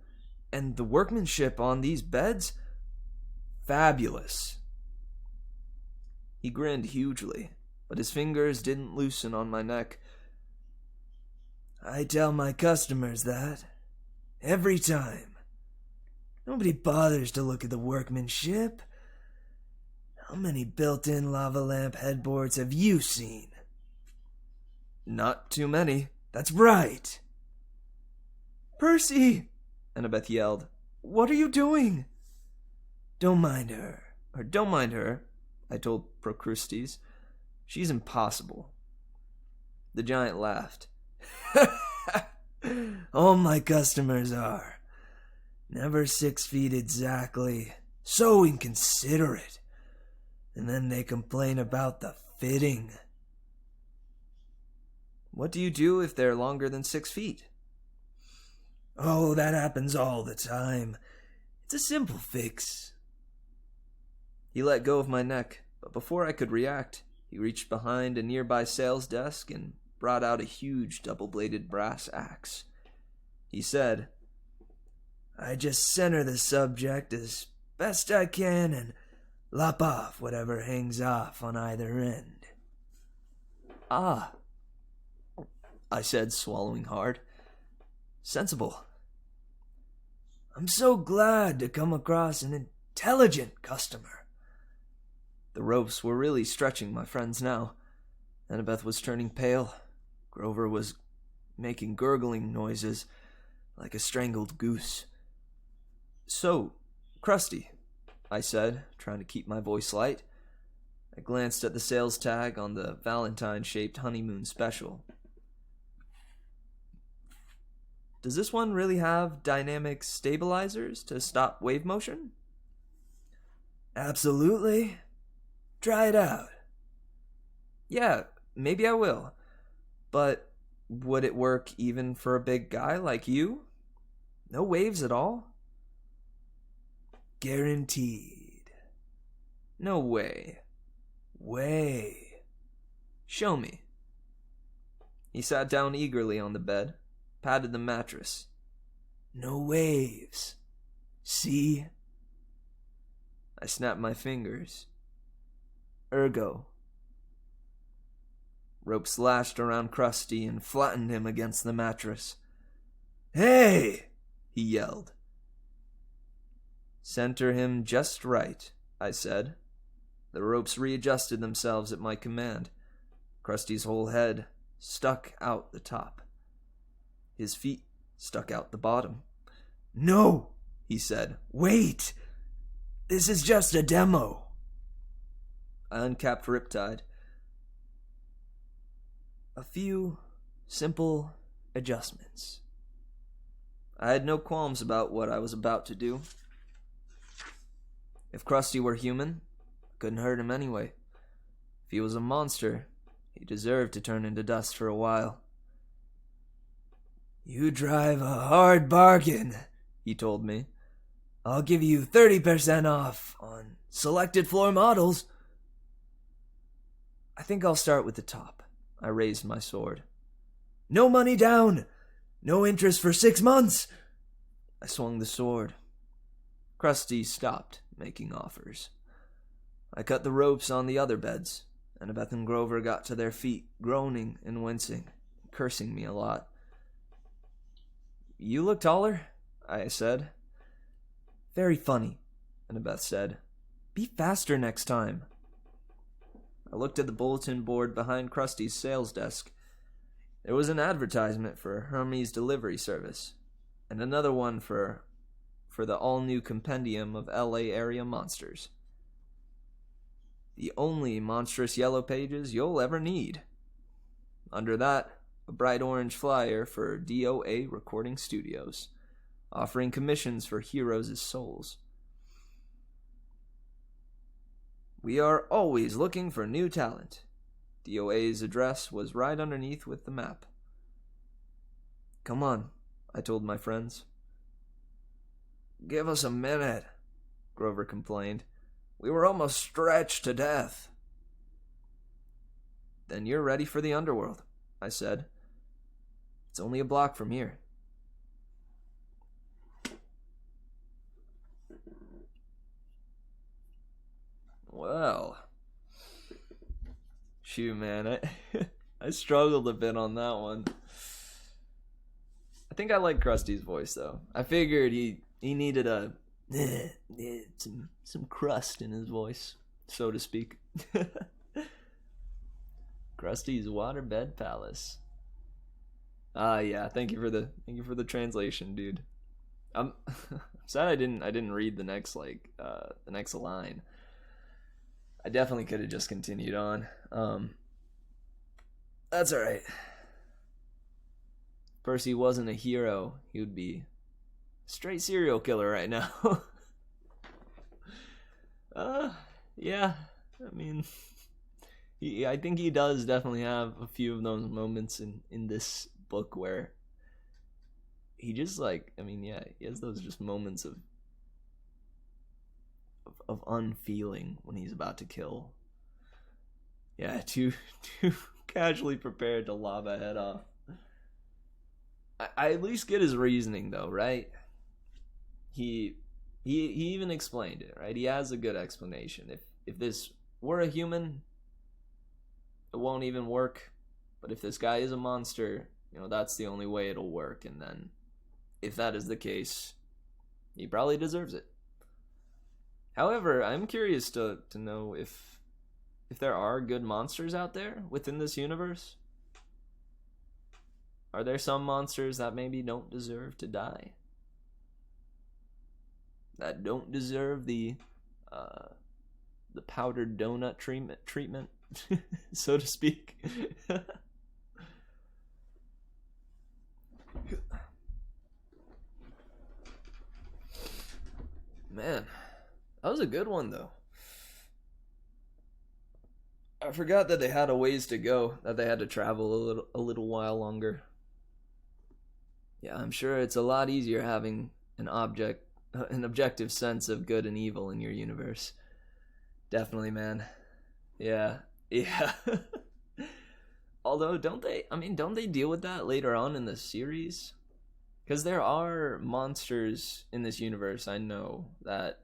And the workmanship on these beds? Fabulous. He grinned hugely, but his fingers didn't loosen on my neck. I tell my customers that. Every time. Nobody bothers to look at the workmanship. How many built-in lava lamp headboards have you seen? Not too many. That's right. Percy! Annabeth yelled. What are you doing? Don't mind her. Or don't mind her, I told Procrustes. She's impossible. The giant laughed. All my customers are. Never 6 feet exactly. So inconsiderate. And then they complain about the fitting. What do you do if they're longer than 6 feet? Oh, that happens all the time. It's a simple fix. He let go of my neck, but before I could react, he reached behind a nearby sales desk and brought out a huge double-bladed brass axe. He said, I just center the subject as best I can and lop off whatever hangs off on either end. Ah, I said, swallowing hard. Sensible. I'm so glad to come across an intelligent customer. The ropes were really stretching my friends now. Annabeth was turning pale. Grover was making gurgling noises like a strangled goose. So, Krusty, I said, trying to keep my voice light. I glanced at the sales tag on the Valentine-shaped honeymoon special. Does this one really have dynamic stabilizers to stop wave motion? Absolutely. Try it out. Yeah, maybe I will. But would it work even for a big guy like you? No waves at all? Guaranteed. No way. Way. Show me. He sat down eagerly on the bed, patted the mattress. No waves. See? I snapped my fingers. Ergo. Rope slashed around Krusty and flattened him against the mattress. Hey! He yelled. Center him just right, I said. The ropes readjusted themselves at my command. Krusty's whole head stuck out the top. His feet stuck out the bottom. No, he said. Wait! This is just a demo. I uncapped Riptide. A few simple adjustments. I had no qualms about what I was about to do. If Krusty were human, I couldn't hurt him anyway. If he was a monster, he deserved to turn into dust for a while. You drive a hard bargain, he told me. I'll give you 30% off on selected floor models. I think I'll start with the top. I raised my sword. No money down! No interest for 6 months! I swung the sword. Krusty stopped making offers. I cut the ropes on the other beds. Annabeth and Grover got to their feet, groaning and wincing, cursing me a lot. You look taller, I said. Very funny, Annabeth said. Be faster next time. I looked at the bulletin board behind Krusty's sales desk. There was an advertisement for Hermes delivery service, and another one for the all-new compendium of LA area monsters. The only monstrous yellow pages you'll ever need. Under that, a bright orange flyer for DOA Recording Studios, offering commissions for heroes' souls. We are always looking for new talent. DOA's address was right underneath with the map. Come on, I told my friends. Give us a minute, Grover complained. We were almost stretched to death. Then you're ready for the underworld, I said. It's only a block from here. Well, shoot, man, I struggled a bit on that one. I think I like Krusty's voice, though. I figured he needed some crust in his voice, so to speak. Krusty's Waterbed Palace. Yeah, thank you for the translation, dude. I'm sad I didn't read the next line. I definitely could have just continued on. That's alright. If Percy wasn't a hero, he would be a straight serial killer right now. Yeah, I mean, I think he does definitely have a few of those moments in this book where he just he has those just moments of unfeeling when he's about to kill. Yeah, too casually prepared to lob a head off. I at least get his reasoning though, right? He even explained it, right? He has a good explanation. If this were a human, it won't even work. But if this guy is a monster, that's the only way it'll work. And then, if that is the case, he probably deserves it. However, I'm curious to know if there are good monsters out there within this universe. Are there some monsters that maybe don't deserve to die? That don't deserve the powdered donut treatment, so to speak. Man, that was a good one though. I forgot that they had a ways to go, that they had to travel a little while longer. Yeah, I'm sure it's a lot easier having an objective sense of good and evil in your universe. Definitely, man. Yeah. Although, don't they deal with that later on in the series? Because there are monsters in this universe, I know, that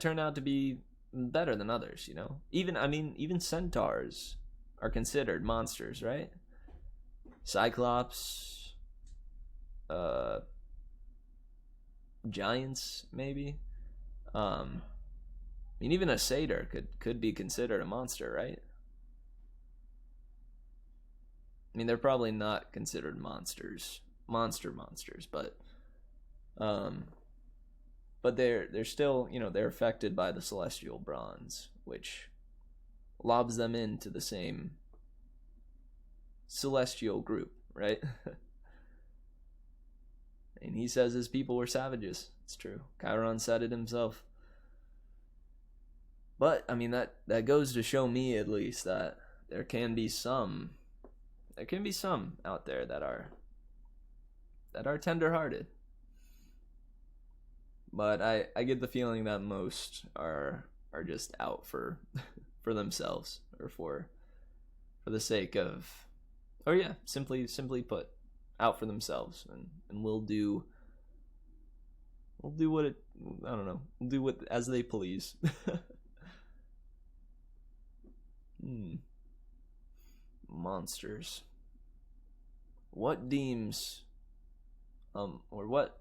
turn out to be better than others, you know? Even centaurs are considered monsters, right? Cyclops, giants, maybe? Even a satyr could be considered a monster, right? They're probably not considered monsters, but they're still, they're affected by the celestial bronze, which lobs them into the same celestial group, right? And he says his people were savages. It's true. Chiron said it himself. But that goes to show me, at least, that there can be some out there that are tender-hearted. But I get the feeling that most are just out for themselves, or for the sake of, or yeah, simply put, out for themselves, and we'll do what it, I don't know, we'll do what as they please. Monsters. What deems or what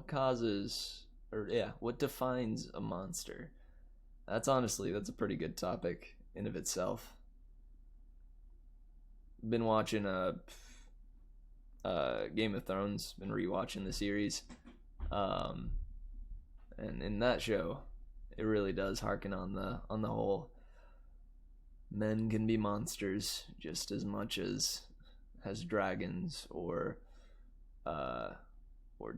causes, or yeah, what defines a monster? That's a pretty good topic in of itself. Been watching Game of Thrones, been rewatching the series. And in that show, it really does harken on the whole men can be monsters just as much as dragons or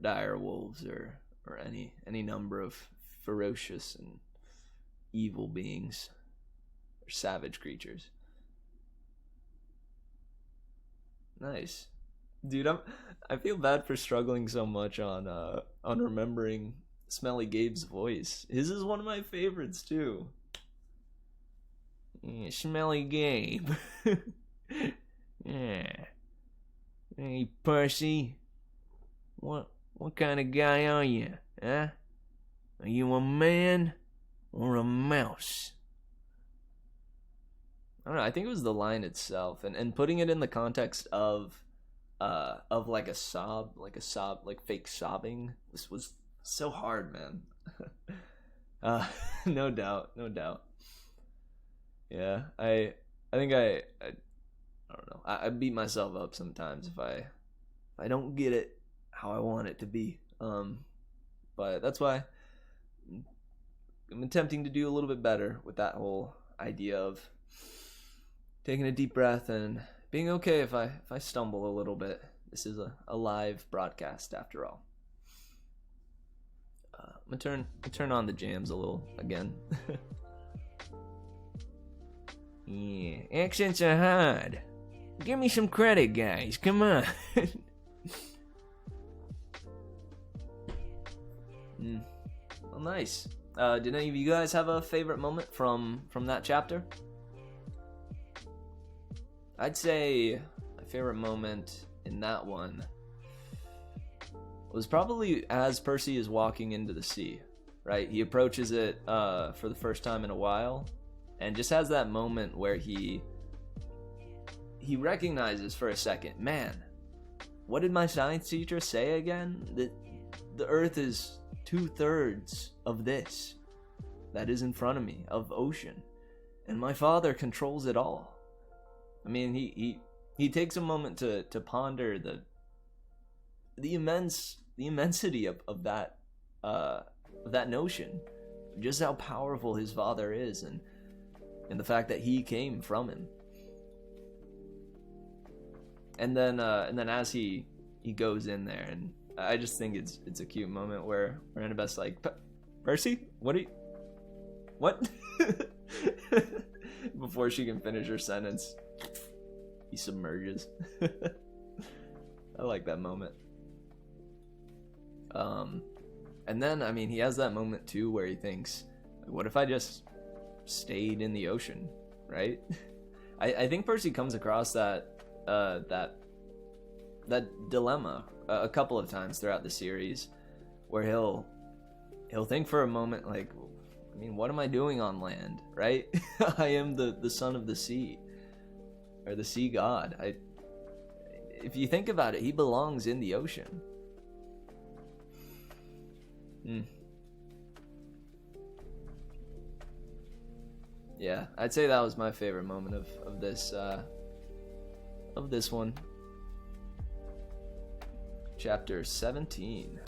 dire wolves or any number of ferocious and evil beings or savage creatures. Nice. Dude, I feel bad for struggling so much on remembering Smelly Gabe's voice. His is one of my favorites too. Yeah, Smelly Gabe. Yeah. Hey, Percy. What kind of guy are you, huh? Are you a man or a mouse? I don't know, I think it was the line itself, and putting it in the context of like a sob, like fake sobbing. This was so hard, man. No doubt. Yeah, I think I don't know. I beat myself up sometimes if I don't get it how I want it to be. But that's why I'm attempting to do a little bit better with that whole idea of taking a deep breath and being okay if I stumble a little bit. This is a live broadcast after all. I'm gonna turn on the jams a little again. Yeah, accents are hard. Give me some credit, guys. Come on. Well, nice. Did any of you guys have a favorite moment from that chapter? I'd say my favorite moment in that one was probably as Percy is walking into the sea, right? He approaches it for the first time in a while, and just has that moment where he recognizes for a second, man, what did my science teacher say again? That the Earth is 2/3 of this that is in front of me, of ocean, and my father controls it all. He takes a moment to ponder the immensity of that notion, just how powerful his father is, and the fact that he came from him. And then as he goes in there, and I just think it's a cute moment where Annabeth's like, Percy, what? Before she can finish her sentence, he submerges. I like that moment. And then, I mean, he has that moment too where he thinks, what if I just stayed in the ocean, right? I think Percy comes across that dilemma a couple of times throughout the series, where he'll think for a moment like, I mean, what am I doing on land, right? I am the son of the sea, or the sea god. If you think about it, he belongs in the ocean. Yeah, I'd say that was my favorite moment of this one. Chapter 17.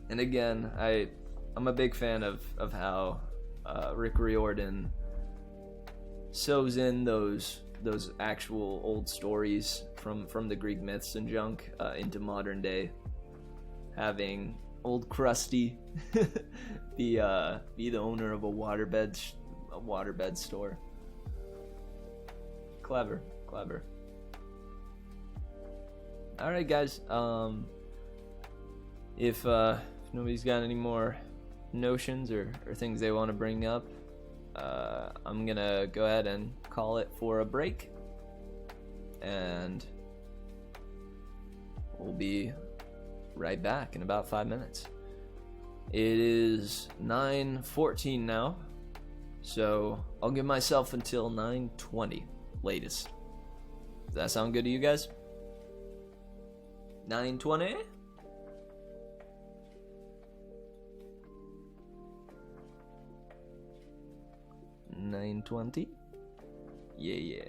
And again, I'm a big fan of how Rick Riordan sews in those actual old stories from the Greek myths and junk into modern day, having old Krusty be the owner of a waterbed store. Clever. All right, guys. If nobody's got any more notions or things they want to bring up, I'm gonna go ahead and call it for a break, and we'll be right back in about 5 minutes. It is 9:14 now, so I'll give myself until 9:20 latest. Does that sound good to you guys? 9:20? $9.20? Yeah.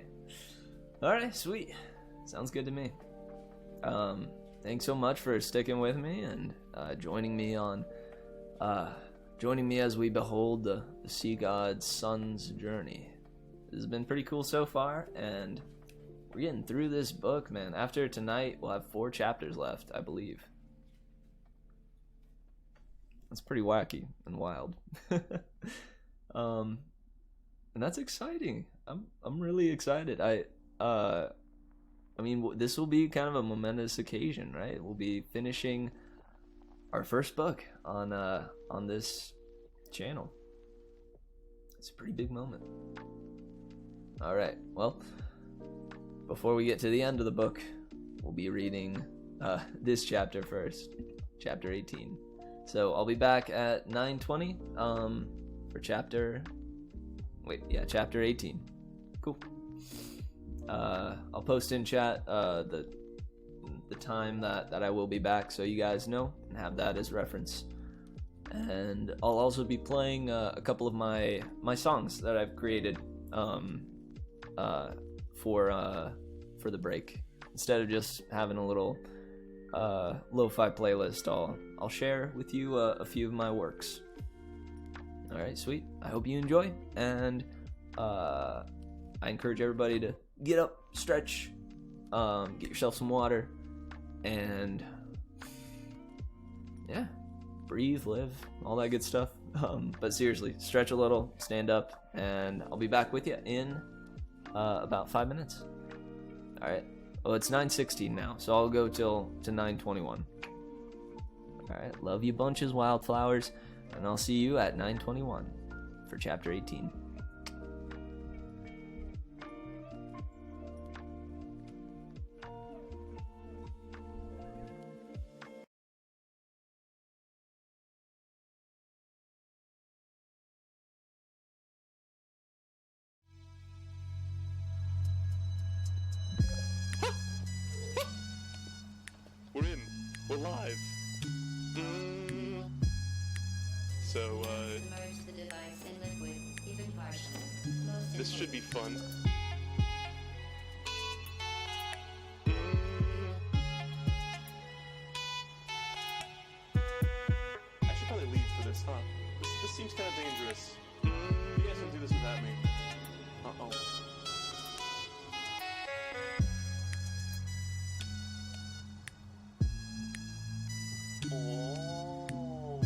Alright, sweet. Sounds good to me. Thanks so much for sticking with me and joining me as we behold the sea god's son's journey. This has been pretty cool so far, and we're getting through this book, man. After tonight, we'll have 4 chapters left, I believe. That's pretty wacky and wild. And that's exciting. I'm really excited. I mean, this will be kind of a momentous occasion, right? We'll be finishing our first book on this channel. It's a pretty big moment. All right. Well, before we get to the end of the book, we'll be reading this chapter first, chapter 18. So I'll be back at 9:20 for chapter 18. Cool. I'll post in chat the time that I will be back, so you guys know and have that as reference. And I'll also be playing a couple of my songs that I've created for the break. Instead of just having a little lo-fi playlist, I'll share with you a few of my works. Alright, sweet. I hope you enjoy, and I encourage everybody to get up, stretch, get yourself some water, and yeah, breathe, live, all that good stuff. But seriously, stretch a little, stand up, and I'll be back with you in about 5 minutes. Alright, well, it's 9:16 now, so I'll go to 9:21. Alright, love you bunches, wildflowers, and I'll see you at 9:21 for chapter 18. We're in. We're live. So, Submerge the device in liquid, even partially. this should be fun. I should probably leave for this, huh? This seems kind of dangerous. You guys don't do this without me. Uh-oh. Oh.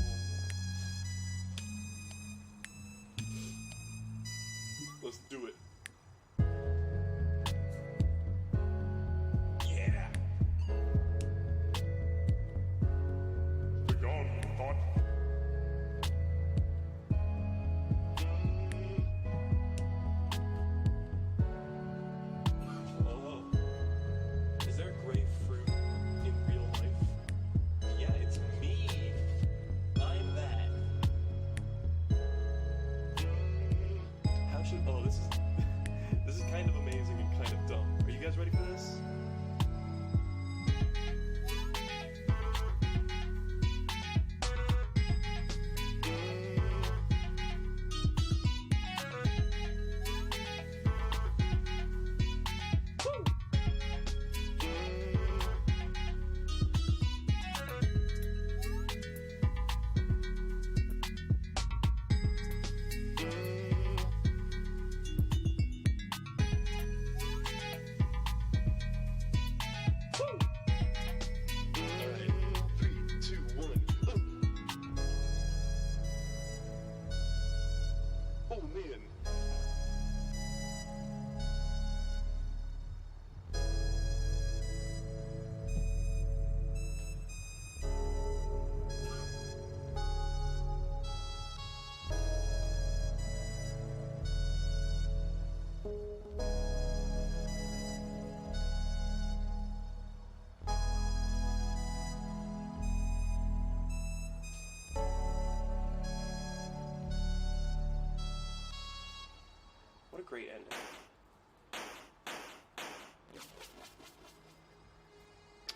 great ending.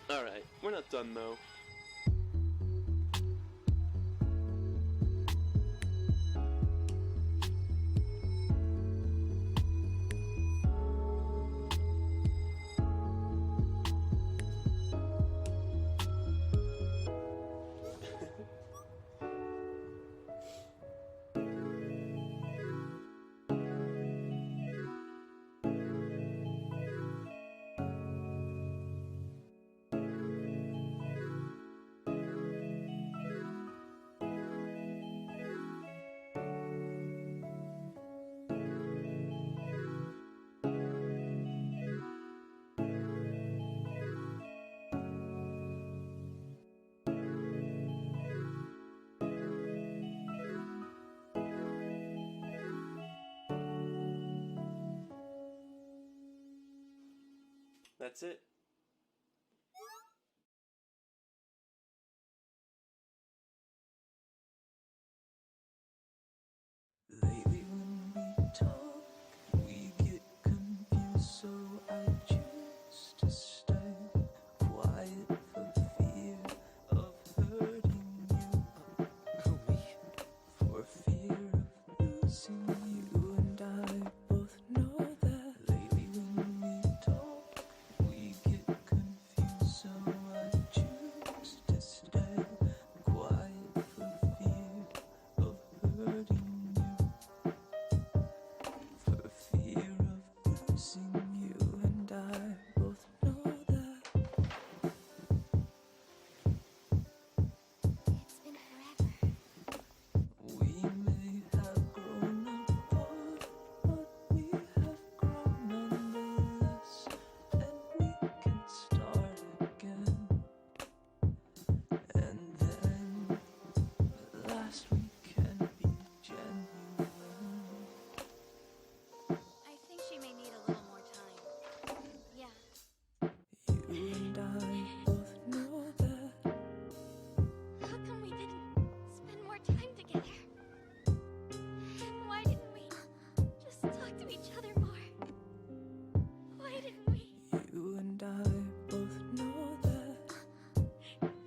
Alright, we're not done though. That's it. Lately when we talk, we get confused, so I choose to stay quiet for fear of hurting you. Who, me? For fear of losing you, and I both know that. Lately when we talk, we get confused, so I choose to stay quiet for fear of hurting you. For fear of losing you, and I both know that. It's been forever. We may have grown apart, but we have grown nonetheless, and we can start again. And then, at last, we can be genuine. I think she may need a little more time. Yeah. You and I both know that. How come we didn't spend more time together? Why didn't we just talk to each other more? Why didn't we? You and I both know that.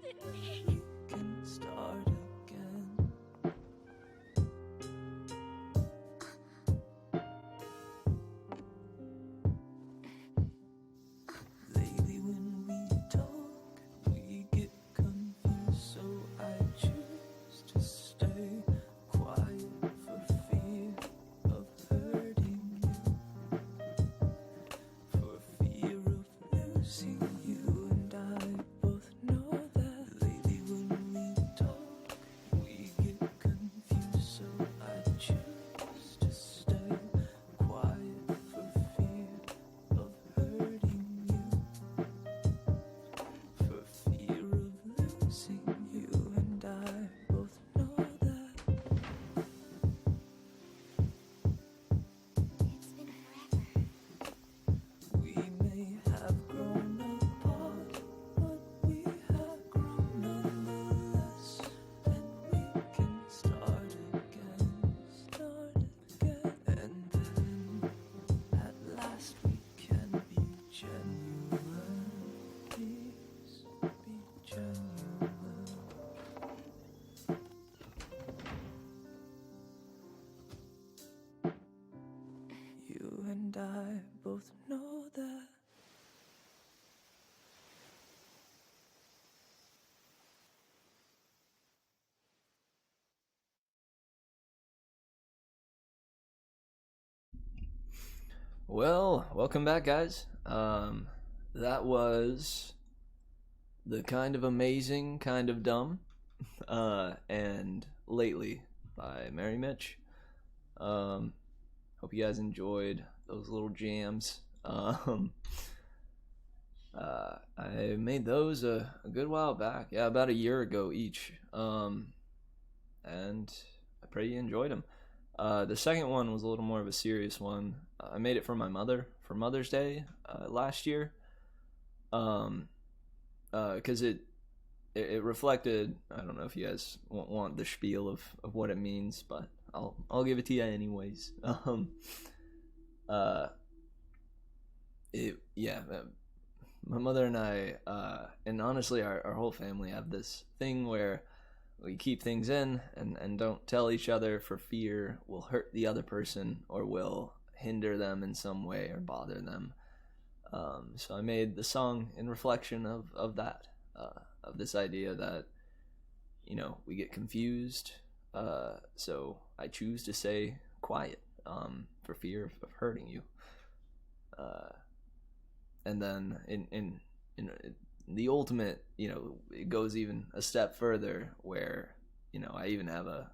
Didn't we? Can start again. Lately when we talk, we get confused, so I choose to stay quiet for fear of hurting you. For fear of losing you, and I both know that. Lately when we talk, we get confused, so I choose to stay quiet for fear of hurting you. For fear of losing you, and I both know that. It's been forever. We may have grown apart, but we have grown nonetheless, and we can start again, and then at last we can be genuine. Please be genuine. You and I both know that. Well, welcome back, guys. That was The Kind of Amazing, Kind of Dumb, and Lately by merrymitch. Hope you guys enjoyed those little jams. I made those a good while back. Yeah, about a year ago each. And I pray you enjoyed them. The second one was a little more of a serious one. I made it for my mother for Mother's Day last year. Because it reflected. I don't know if you guys want the spiel of what it means, but I'll give it to you anyways. My mother and I, and honestly, our whole family have this thing where we keep things in and don't tell each other for fear we'll hurt the other person or will hinder them in some way or bother them. So I made the song in reflection of that, of this idea that, we get confused. So I choose to say quiet, for fear of hurting you. And then in the ultimate, it goes even a step further where, I even have a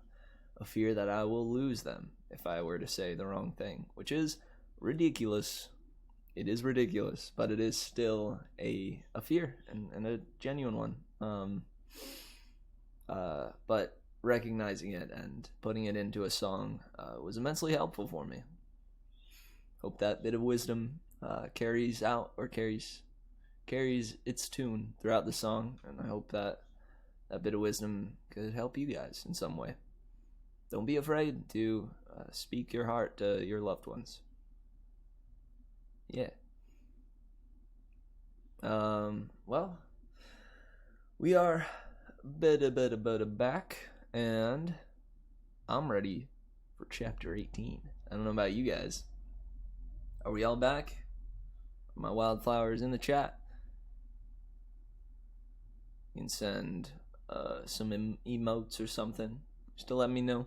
fear that I will lose them if I were to say the wrong thing, which is ridiculous. It is ridiculous, but it is still a fear and a genuine one. But recognizing it and putting it into a song was immensely helpful for me. Hope that bit of wisdom carries out or carries its tune throughout the song, and I hope that bit of wisdom could help you guys in some way. Don't be afraid to speak your heart to your loved ones. Yeah. Well, we are a bit back, and I'm ready for chapter 18. I don't know about you guys. Are we all back? Are my wildflowers in the chat? You can send some emotes or something just to let me know.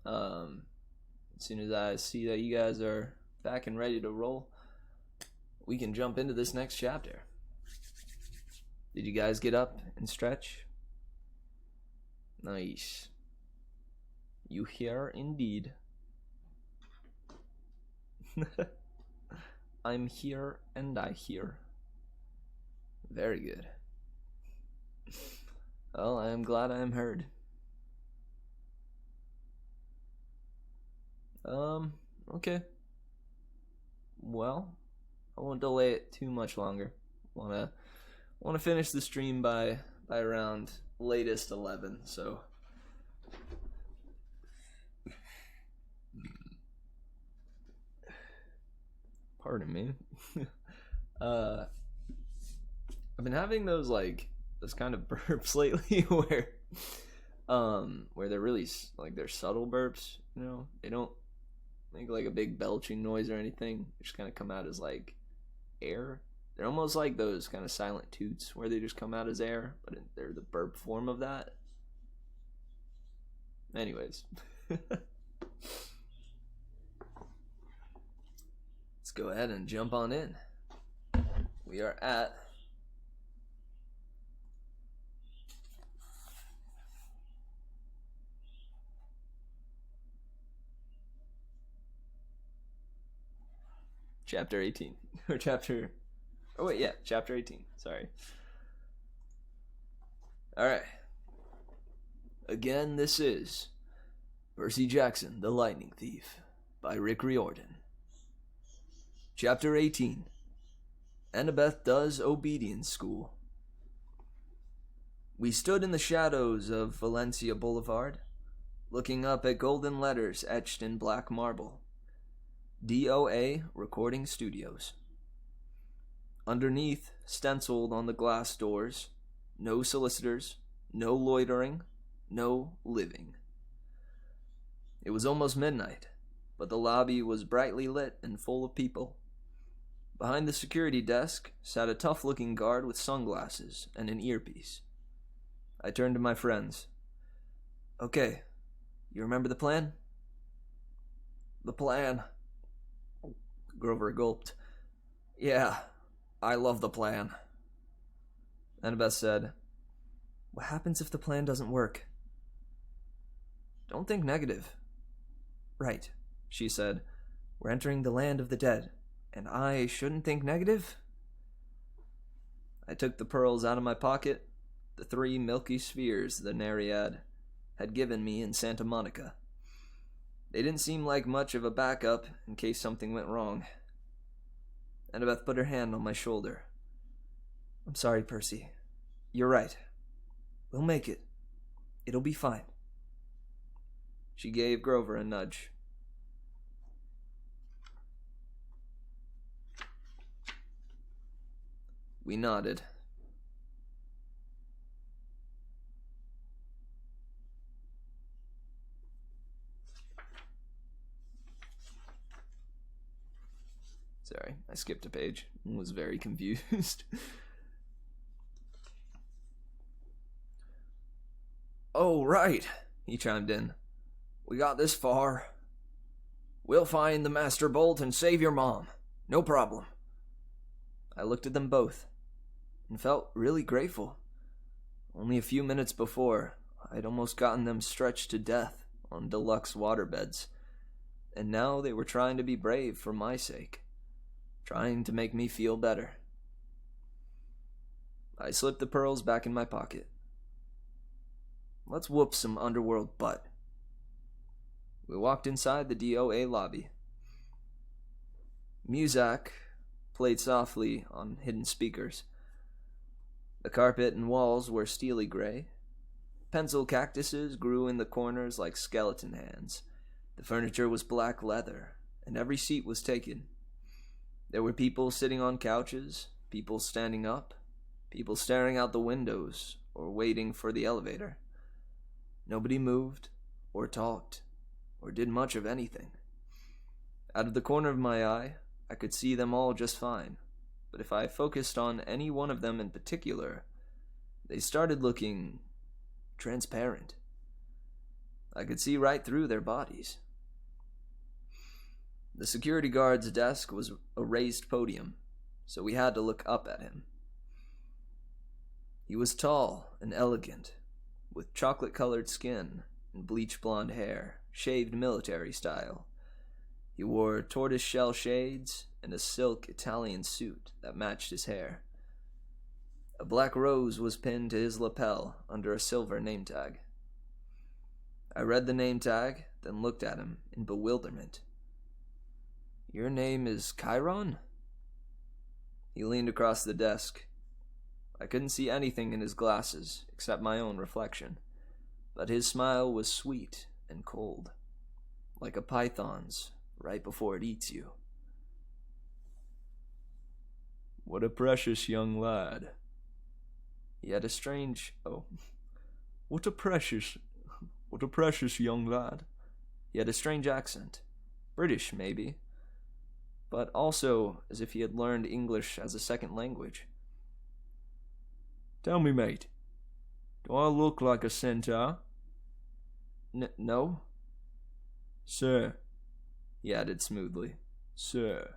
As soon as I see that you guys are back and ready to roll, we can jump into this next chapter. Did you guys get up and stretch? Nice. You here indeed. I'm here and I hear. Very good. Well, I am glad I am heard. Okay. Well, I won't delay it too much longer. Wanna finish the stream by around latest 11, so pardon me. I've been having those kind of burps lately where they're really they're subtle burps, they don't make like a big belching noise or anything. They just kind of come out as air. They're almost like those kind of silent toots where they just come out as air, but they're the burp form of that. Anyways. Let's go ahead and jump on in. We are at chapter 18. Chapter 18. Sorry. Alright. Again, this is Percy Jackson, the Lightning Thief by Rick Riordan. Chapter 18. Annabeth Does Obedience School. We stood in the shadows of Valencia Boulevard, looking up at golden letters etched in black marble. DOA Recording Studios. Underneath, stenciled on the glass doors, no solicitors, no loitering, no living. It was almost midnight, but the lobby was brightly lit and full of people. Behind the security desk sat a tough-looking guard with sunglasses and an earpiece. I turned to my friends. Okay, you remember the plan? The plan. Grover gulped. Yeah, I love the plan. Annabeth said, What happens if the plan doesn't work? Don't think negative. Right, she said. We're entering the land of the dead, and I shouldn't think negative? I took the pearls out of my pocket, the 3 milky spheres the Nereid had given me in Santa Monica. They didn't seem like much of a backup in case something went wrong. Annabeth put her hand on my shoulder. I'm sorry, Percy. You're right. We'll make it. It'll be fine. She gave Grover a nudge. We nodded. Sorry, I skipped a page and was very confused. Oh, right, he chimed in. We got this far. We'll find the Master Bolt and save your mom. No problem. I looked at them both and felt really grateful. Only a few minutes before, I'd almost gotten them stretched to death on deluxe waterbeds, and now they were trying to be brave for my sake, trying to make me feel better. I slipped the pearls back in my pocket. Let's whoop some underworld butt. We walked inside the DOA lobby. Music played softly on hidden speakers. The carpet and walls were steely gray. Pencil cactuses grew in the corners like skeleton hands. The furniture was black leather, and every seat was taken. There were people sitting on couches, people standing up, people staring out the windows or waiting for the elevator. Nobody moved, or talked, or did much of anything. Out of the corner of my eye, I could see them all just fine, but if I focused on any one of them in particular, they started looking transparent. I could see right through their bodies. The security guard's desk was a raised podium, so we had to look up at him. He was tall and elegant, with chocolate-colored skin and bleach-blonde hair, shaved military style. He wore tortoise-shell shades and a silk Italian suit that matched his hair. A black rose was pinned to his lapel under a silver name tag. I read the name tag, then looked at him in bewilderment. Your name is Chiron? He leaned across the desk. I couldn't see anything in his glasses except my own reflection, but his smile was sweet and cold, like a python's right before it eats you. What a precious young lad. He had a strange... What a precious young lad. He had a strange accent. British, maybe. But also as if he had learned English as a second language. Tell me, mate, do I look like a centaur? No. Sir, he added smoothly. Sir.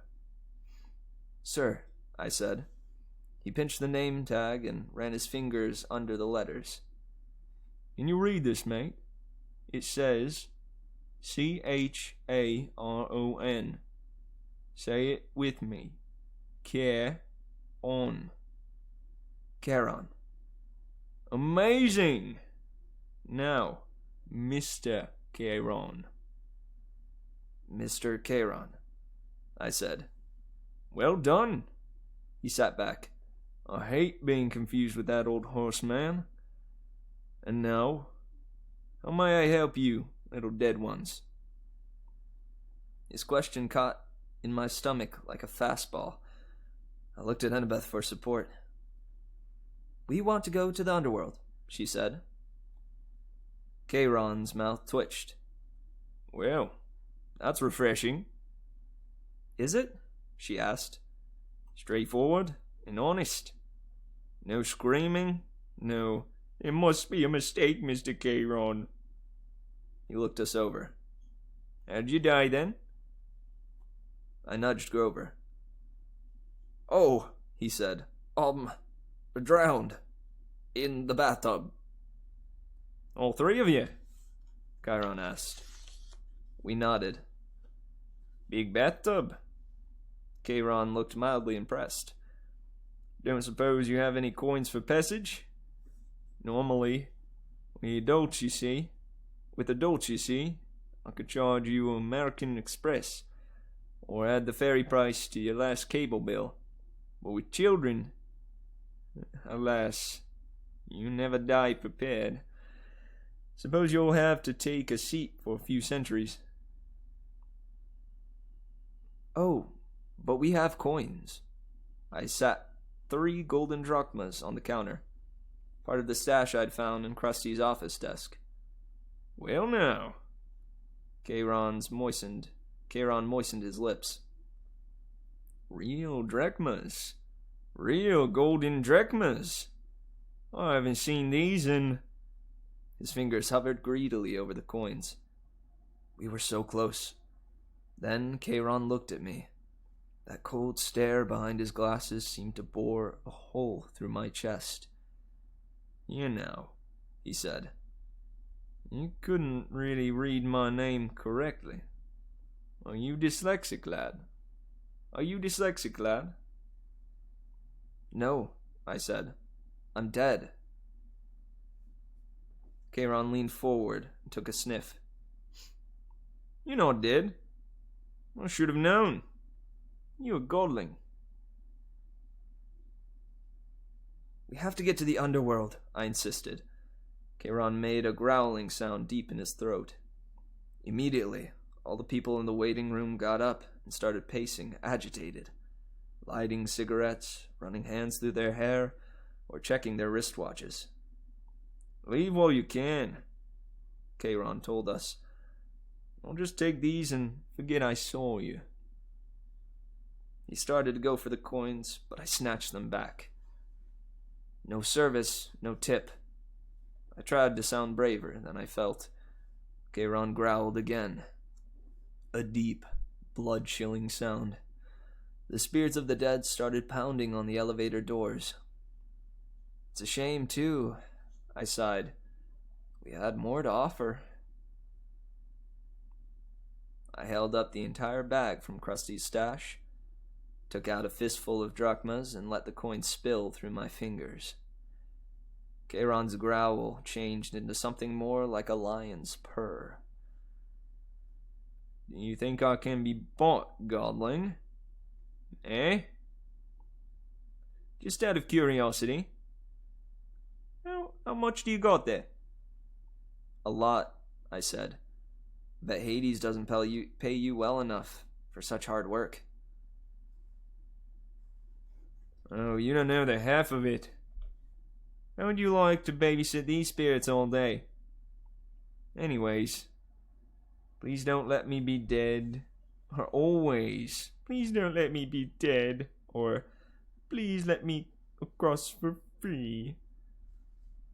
Sir, I said. He pinched the name tag and ran his fingers under the letters. Can you read this, mate? It says Charon. Say it with me. Care-on. Charon. Amazing! Now, Mr. Charon. Mr. Charon, I said. Well done. He sat back. I hate being confused with that old horseman. And now, how may I help you, little dead ones? His question caught in my stomach like a fastball. I looked at Annabeth for support. We want to go to the underworld, she said. Charon's mouth twitched. Well, that's refreshing. Is it? She asked. Straightforward and honest. No screaming, no, it must be a mistake, Mr. Charon. He looked us over. How'd you die then? I nudged Grover. Oh, he said. Drowned. In the bathtub. All three of you? Chiron asked. We nodded. Big bathtub? Chiron looked mildly impressed. Don't suppose you have any coins for passage? Normally, with adults, you see, I could charge you American Express, or add the ferry price to your last cable bill. But with children, alas, you never die prepared. Suppose you'll have to take a seat for a few centuries. Oh, but we have coins. I sat 3 golden drachmas on the counter, part of the stash I'd found in Krusty's office desk. Well now. Kayron moistened his lips. Real drachmas. Real golden drachmas. I haven't seen these in... His fingers hovered greedily over the coins. We were so close. Then Kayron looked at me. That cold stare behind his glasses seemed to bore a hole through my chest. You know, he said. You couldn't really read my name correctly. Are you dyslexic, lad? Are you dyslexic, lad? No, I said. I'm dead. Kayron leaned forward and took a sniff. You're not dead. I should have known. You're a godling. We have to get to the underworld, I insisted. Kayron made a growling sound deep in his throat. Immediately, all the people in the waiting room got up and started pacing, agitated, lighting cigarettes, running hands through their hair, or checking their wristwatches. Leave while you can, Kayron told us. I'll just take these and forget I saw you. He started to go for the coins, but I snatched them back. No service, no tip. I tried to sound braver than I felt. Kayron growled again. A deep, blood-chilling sound. The spirits of the dead started pounding on the elevator doors. It's a shame, too, I sighed. We had more to offer. I held up the entire bag from Krusty's stash, took out a fistful of drachmas, and let the coins spill through my fingers. Kayron's growl changed into something more like a lion's purr. Do you think I can be bought, godling? Eh? Just out of curiosity. How much do you got there? A lot, I said. Bet Hades doesn't pay you well enough for such hard work. Oh, you don't know the half of it. How would you like to babysit these spirits all day? Anyways, please don't let me be dead. Or always, please don't let me be dead. Or, please let me across for free.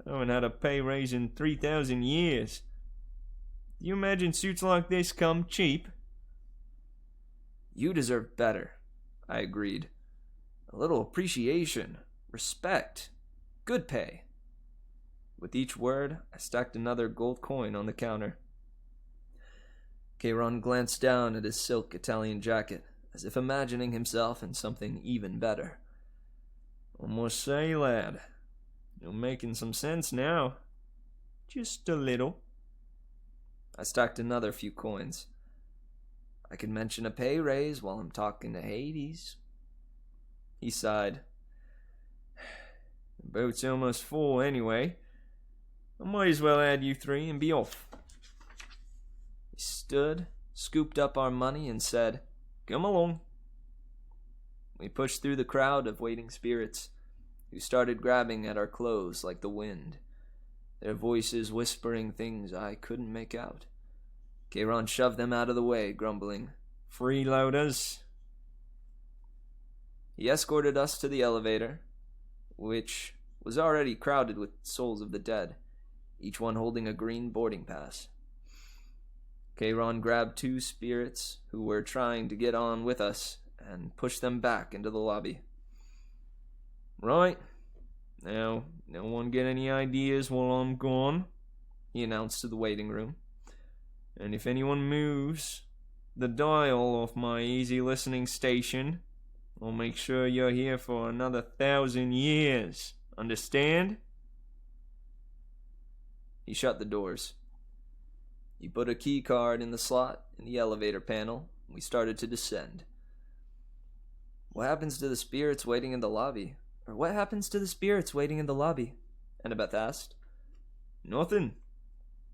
I haven't had a pay raise in 3,000 years. Do you imagine suits like this come cheap? You deserve better, I agreed. A little appreciation, respect, good pay. With each word, I stacked another gold coin on the counter. Kayron glanced down at his silk Italian jacket, as if imagining himself in something even better. I must say, lad, you're making some sense now. Just a little. I stacked another few coins. I could mention a pay raise while I'm talking to Hades. He sighed. The boat's almost full anyway. I might as well add you 3 and be off. He stood, scooped up our money, and said, Come along. We pushed through the crowd of waiting spirits, who started grabbing at our clothes like the wind, their voices whispering things I couldn't make out. Kayron shoved them out of the way, grumbling, Freeloaders. He escorted us to the elevator, which was already crowded with souls of the dead, each one holding a green boarding pass. Kayron grabbed 2 spirits who were trying to get on with us and pushed them back into the lobby. Right. Now, no one get any ideas while I'm gone, he announced to the waiting room. And if anyone moves the dial off my easy listening station, I'll make sure you're here for another 1,000 years. Understand? He shut the doors. He put a key card in the slot in the elevator panel, and we started to descend. What happens to the spirits waiting in the lobby? Or what happens to the spirits waiting in the lobby? Annabeth asked. Nothing,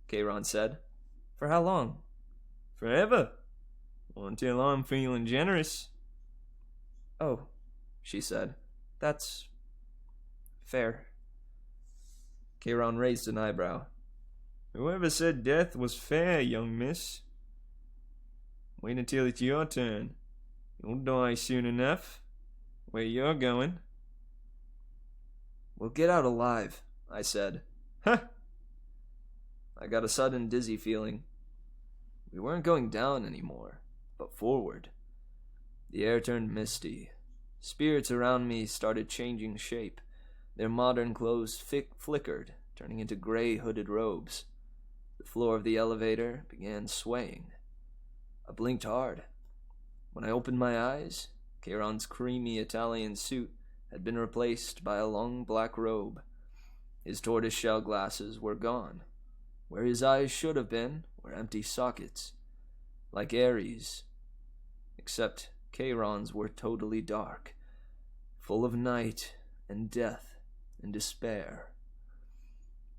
Kayron said. For how long? Forever. Until I'm feeling generous. Oh, she said. That's fair. Kieran raised an eyebrow. Whoever said death was fair, young miss? Wait until it's your turn. You'll die soon enough. Where you're going. We'll get out alive, I said. Huh! I got a sudden dizzy feeling. We weren't going down anymore, but forward. The air turned misty. Spirits around me started changing shape. Their modern clothes flickered, turning into gray hooded robes. The floor of the elevator began swaying. I blinked hard. When I opened my eyes, Kieran's creamy Italian suit had been replaced by a long black robe. His tortoiseshell glasses were gone. Where his eyes should have been were empty sockets, like Ares. Except Kieran's were totally dark, full of night and death and despair.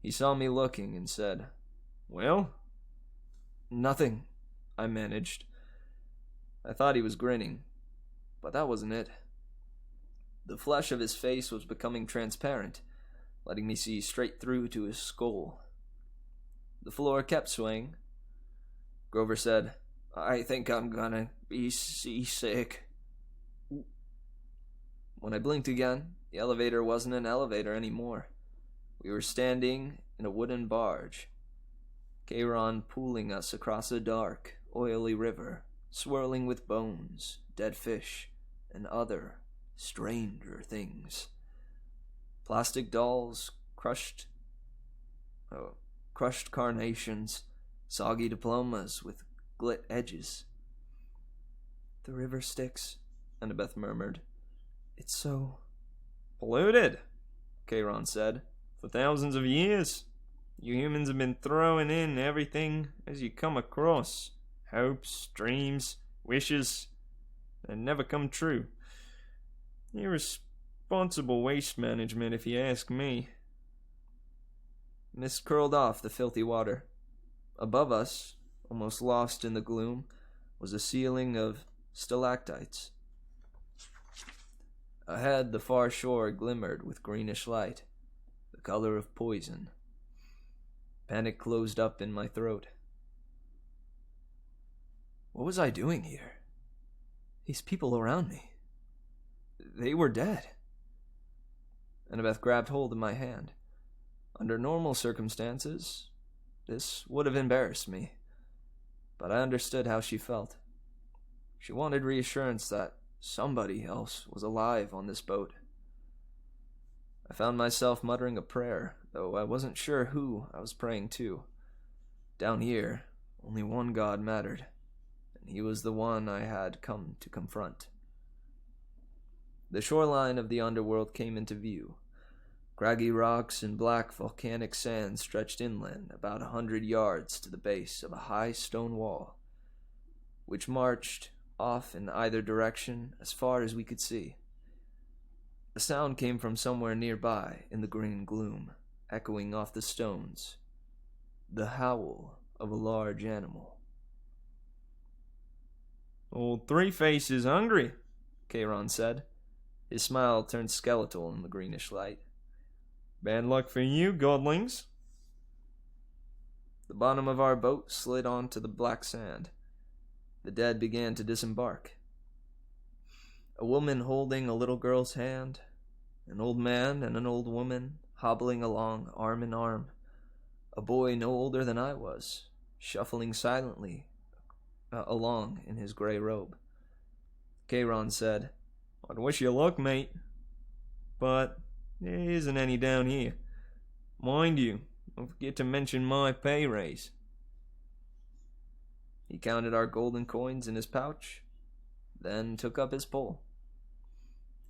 He saw me looking and said, "Well?" "Nothing," I managed. I thought he was grinning, but that wasn't it. The flesh of his face was becoming transparent, letting me see straight through to his skull. The floor kept swaying. Grover said, "I think I'm gonna be seasick." When I blinked again, the elevator wasn't an elevator anymore. We were standing in a wooden barge, Kieran pulling us across a dark, oily river, swirling with bones, dead fish, and other, stranger things. Plastic dolls, crushed carnations, soggy diplomas with glit edges. "The river Styx," Annabeth murmured. "It's so polluted," Kieran said. "For thousands of years, you humans have been throwing in everything as you come across. Hopes, dreams, wishes that never come true. Irresponsible waste management, if you ask me." Mist curled off the filthy water. Above us, almost lost in the gloom, was a ceiling of stalactites. Ahead, the far shore glimmered with greenish light, the color of poison. Panic closed up in my throat. What was I doing here? These people around me, they were dead. Annabeth grabbed hold of my hand. Under normal circumstances, this would have embarrassed me, but I understood how she felt. She wanted reassurance that somebody else was alive on this boat. I found myself muttering a prayer, though I wasn't sure who I was praying to. Down here, only one God mattered, and he was the one I had come to confront. The shoreline of the underworld came into view. Craggy rocks and black volcanic sand stretched inland about 100 yards to the base of a high stone wall, which marched off in either direction as far as we could see. A sound came from somewhere nearby in the green gloom, echoing off the stones. The howl of a large animal. "Old Three-Face is hungry," Kieran said. His smile turned skeletal in the greenish light. "Bad luck for you, godlings." The bottom of our boat slid onto the black sand. The dead began to disembark. A woman holding a little girl's hand, an old man and an old woman hobbling along arm in arm, a boy no older than I was, shuffling silently along in his gray robe. Kieran said, "I'd wish you luck, mate, but there isn't any down here. Mind you, don't forget to mention my pay raise." He counted our golden coins in his pouch, then took up his pole.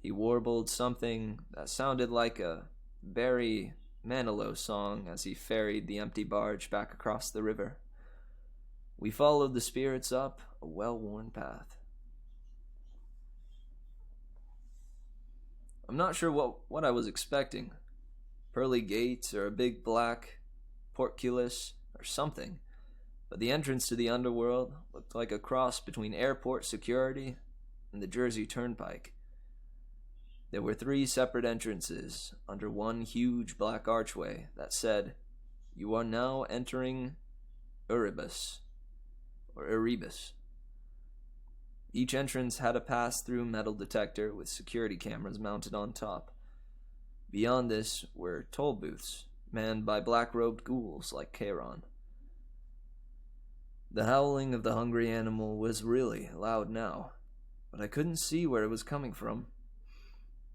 He warbled something that sounded like a Barry Manilow song as he ferried the empty barge back across the river. We followed the spirits up a well-worn path. I'm not sure what I was expecting. Pearly gates or a big black portcullis or something. But the entrance to the underworld looked like a cross between airport security and the Jersey Turnpike. There were 3 separate entrances under one huge black archway that said, "You are now entering Erebus." Each entrance had a pass-through metal detector with security cameras mounted on top. Beyond this were toll booths, manned by black-robed ghouls like Charon. The howling of the hungry animal was really loud now, but I couldn't see where it was coming from.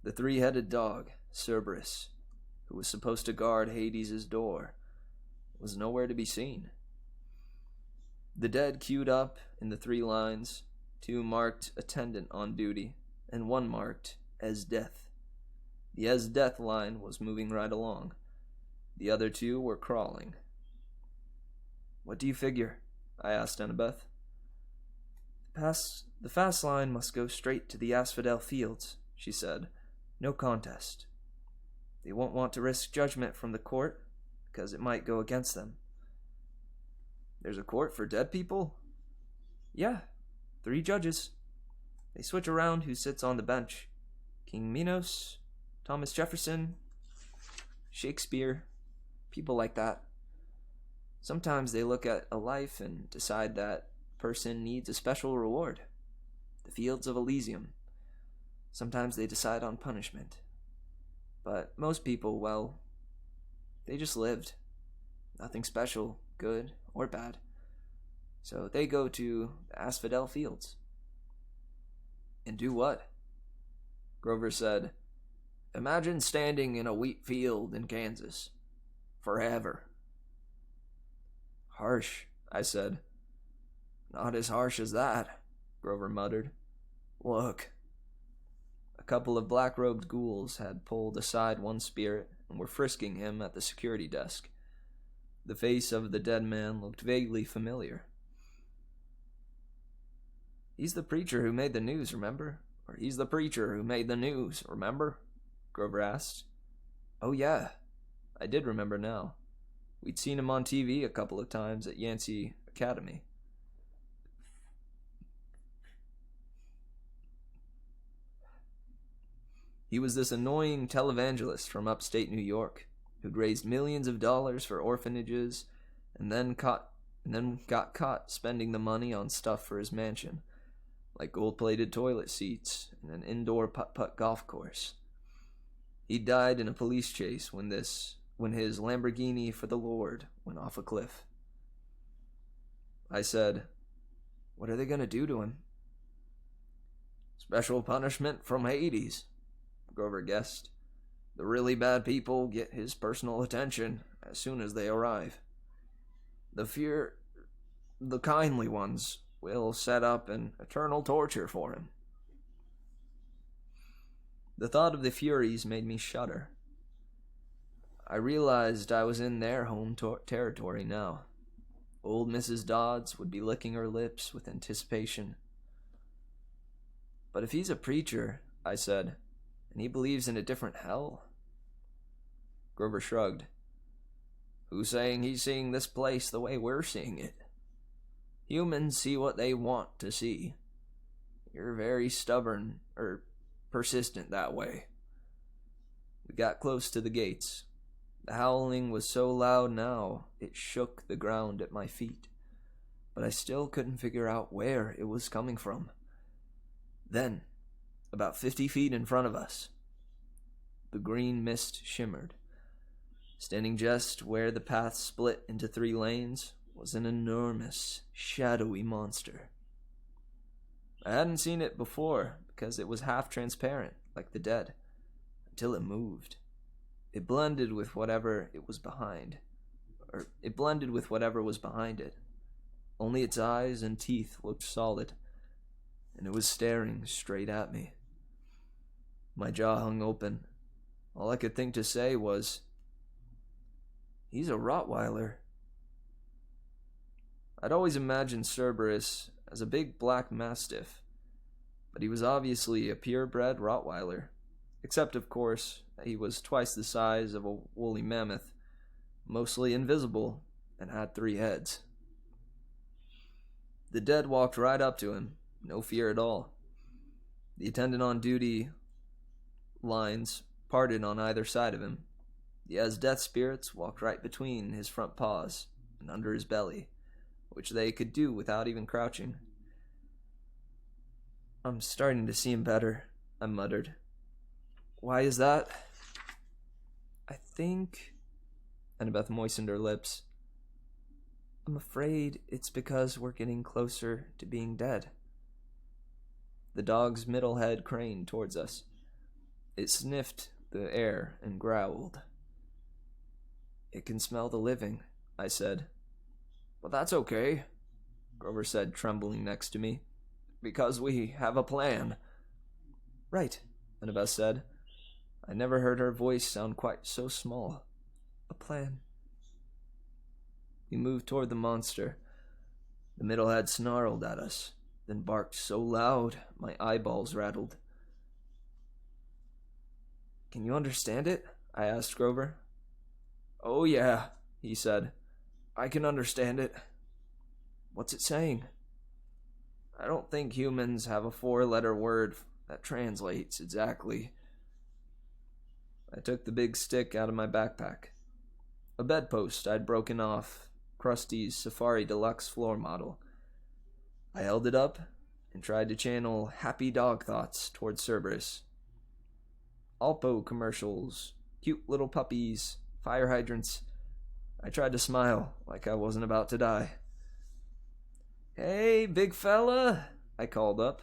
The 3-headed dog, Cerberus, who was supposed to guard Hades' door, was nowhere to be seen. The dead queued up in the 3 lines, 2 marked attendant on duty, and 1 marked as death. The as death line was moving right along. The other 2 were crawling. "What do you figure?" I asked Annabeth. The fast line must go straight to the Asphodel Fields," she said. "No contest. They won't want to risk judgment from the court, because it might go against them." "There's a court for dead people?" "Yeah, 3 judges. They switch around who sits on the bench. King Minos, Thomas Jefferson, Shakespeare, people like that. Sometimes they look at a life and decide that person needs a special reward. The Fields of Elysium. Sometimes they decide on punishment. But most people, well, they just lived. Nothing special, good or bad. So they go to the Asphodel Fields." "And do what?" Grover said, "Imagine standing in a wheat field in Kansas. Forever." "Harsh," I said. "Not as harsh as that," Grover muttered. "Look." A couple of black-robed ghouls had pulled aside one spirit and were frisking him at the security desk. The face of the dead man looked vaguely familiar. "He's the preacher who made the news, remember? Or he's the preacher who made the news, remember?" Grover asked. "Oh yeah." I did remember now. We'd seen him on TV a couple of times at Yancey Academy. He was this annoying televangelist from upstate New York who'd raised millions of dollars for orphanages and then got caught spending the money on stuff for his mansion, like gold-plated toilet seats and an indoor putt-putt golf course. He died in a police chase when his Lamborghini for the Lord went off a cliff. I said, "What are they going to do to him?" "Special punishment from Hades," Grover guessed. "The really bad people get his personal attention as soon as they arrive. The kindly ones will set up an eternal torture for him." The thought of the Furies made me shudder. I realized I was in their home territory now. Old Mrs. Dodds would be licking her lips with anticipation. "But if he's a preacher," I said, "and he believes in a different hell?" Grover shrugged. "Who's saying he's seeing this place the way we're seeing it? Humans see what they want to see. You're very stubborn, or persistent that way." We got close to the gates. The howling was so loud now, it shook the ground at my feet, but I still couldn't figure out where it was coming from. Then, about 50 feet in front of us, the green mist shimmered. Standing just where the path split into 3 lanes was an enormous, shadowy monster. I hadn't seen it before because it was half transparent, like the dead, until it moved. It blended with whatever was behind it. Only its eyes and teeth looked solid, and it was staring straight at me. My jaw hung open. All I could think to say was, "He's a Rottweiler." I'd always imagined Cerberus as a big black mastiff, but he was obviously a purebred Rottweiler, except, of course, that he was twice the size of a woolly mammoth, mostly invisible, and had 3 heads. The dead walked right up to him, no fear at all. The attendant on duty lines parted on either side of him. The as death spirits walked right between his front paws and under his belly, which they could do without even crouching. I'm starting to see him better, I muttered. Why is that? I think... Annabeth moistened her lips. I'm afraid it's because we're getting closer to being dead. The dog's middle head craned towards us. It sniffed the air and growled. It can smell the living, I said. But that's okay, Grover said, trembling next to me. Because we have a plan. Right, Annabeth said. I never heard her voice sound quite so small. A plan. We moved toward the monster. The middle head snarled at us, then barked so loud my eyeballs rattled. Can you understand it? I asked Grover. Oh yeah, he said. I can understand it. What's it saying? I don't think humans have a 4-letter word that translates exactly. I took the big stick out of my backpack. A bedpost I'd broken off Krusty's Safari Deluxe floor model. I held it up and tried to channel happy dog thoughts towards Cerberus. Alpo commercials, cute little puppies, fire hydrants. I tried to smile like I wasn't about to die. Hey, big fella, I called up.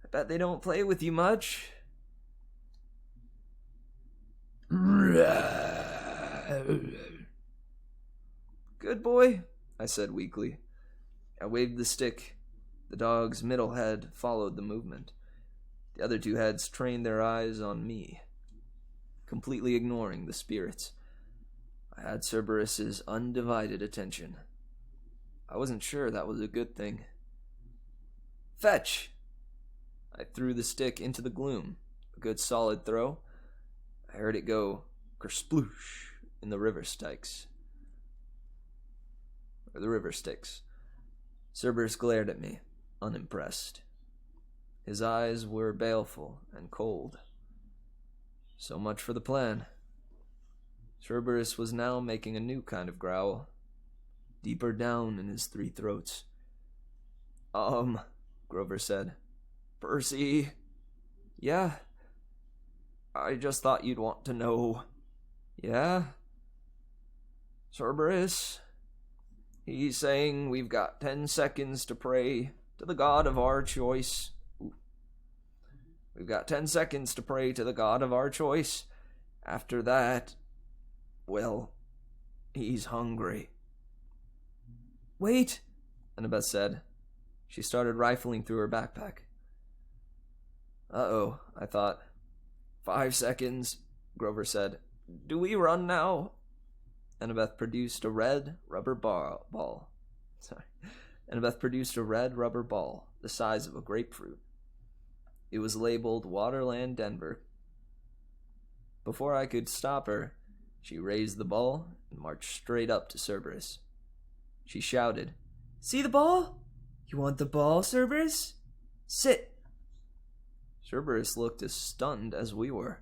I bet they don't play with you much. Good boy, I said weakly. I waved the stick. The dog's middle head followed the movement. The other 2 heads trained their eyes on me, completely ignoring the spirits. I had Cerberus's undivided attention. I wasn't sure that was a good thing. Fetch! I threw the stick into the gloom. A good solid throw. I heard it go kersploosh in the river Styx. Cerberus glared at me, unimpressed. His eyes were baleful and cold. So much for the plan. Cerberus was now making a new kind of growl, deeper down in his 3 throats. Grover said. Percy? Yeah? I just thought you'd want to know. Yeah? Cerberus? He's saying we've got 10 seconds to pray to the god of our choice. We've got 10 seconds to pray to the god of our choice. After that, well, he's hungry. Wait, Annabeth said. She started rifling through her backpack. Uh-oh, I thought. 5 seconds, Grover said. Do we run now? Annabeth produced a red rubber ball. Annabeth produced a red rubber ball, the size of a grapefruit. It was labeled Waterland Denver. Before I could stop her, she raised the ball and marched straight up to Cerberus. She shouted, See the ball? You want the ball, Cerberus? Sit. Cerberus looked as stunned as we were.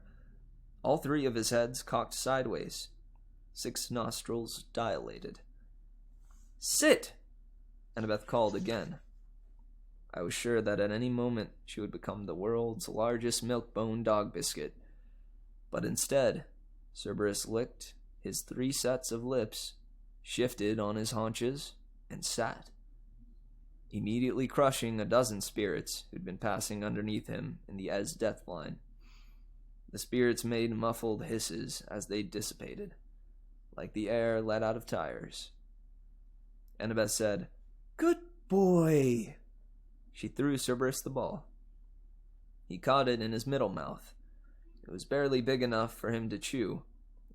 All 3 of his heads cocked sideways. 6 nostrils dilated. Sit! Annabeth called again. I was sure that at any moment she would become the world's largest milk-bone dog biscuit. But instead, Cerberus licked his 3 sets of lips, shifted on his haunches, and sat, immediately crushing a dozen spirits who'd been passing underneath him in the Ez death line. The spirits made muffled hisses as they dissipated, like the air let out of tires. Annabeth said, Good boy! She threw Cerberus the ball. He caught it in his middle mouth. It was barely big enough for him to chew,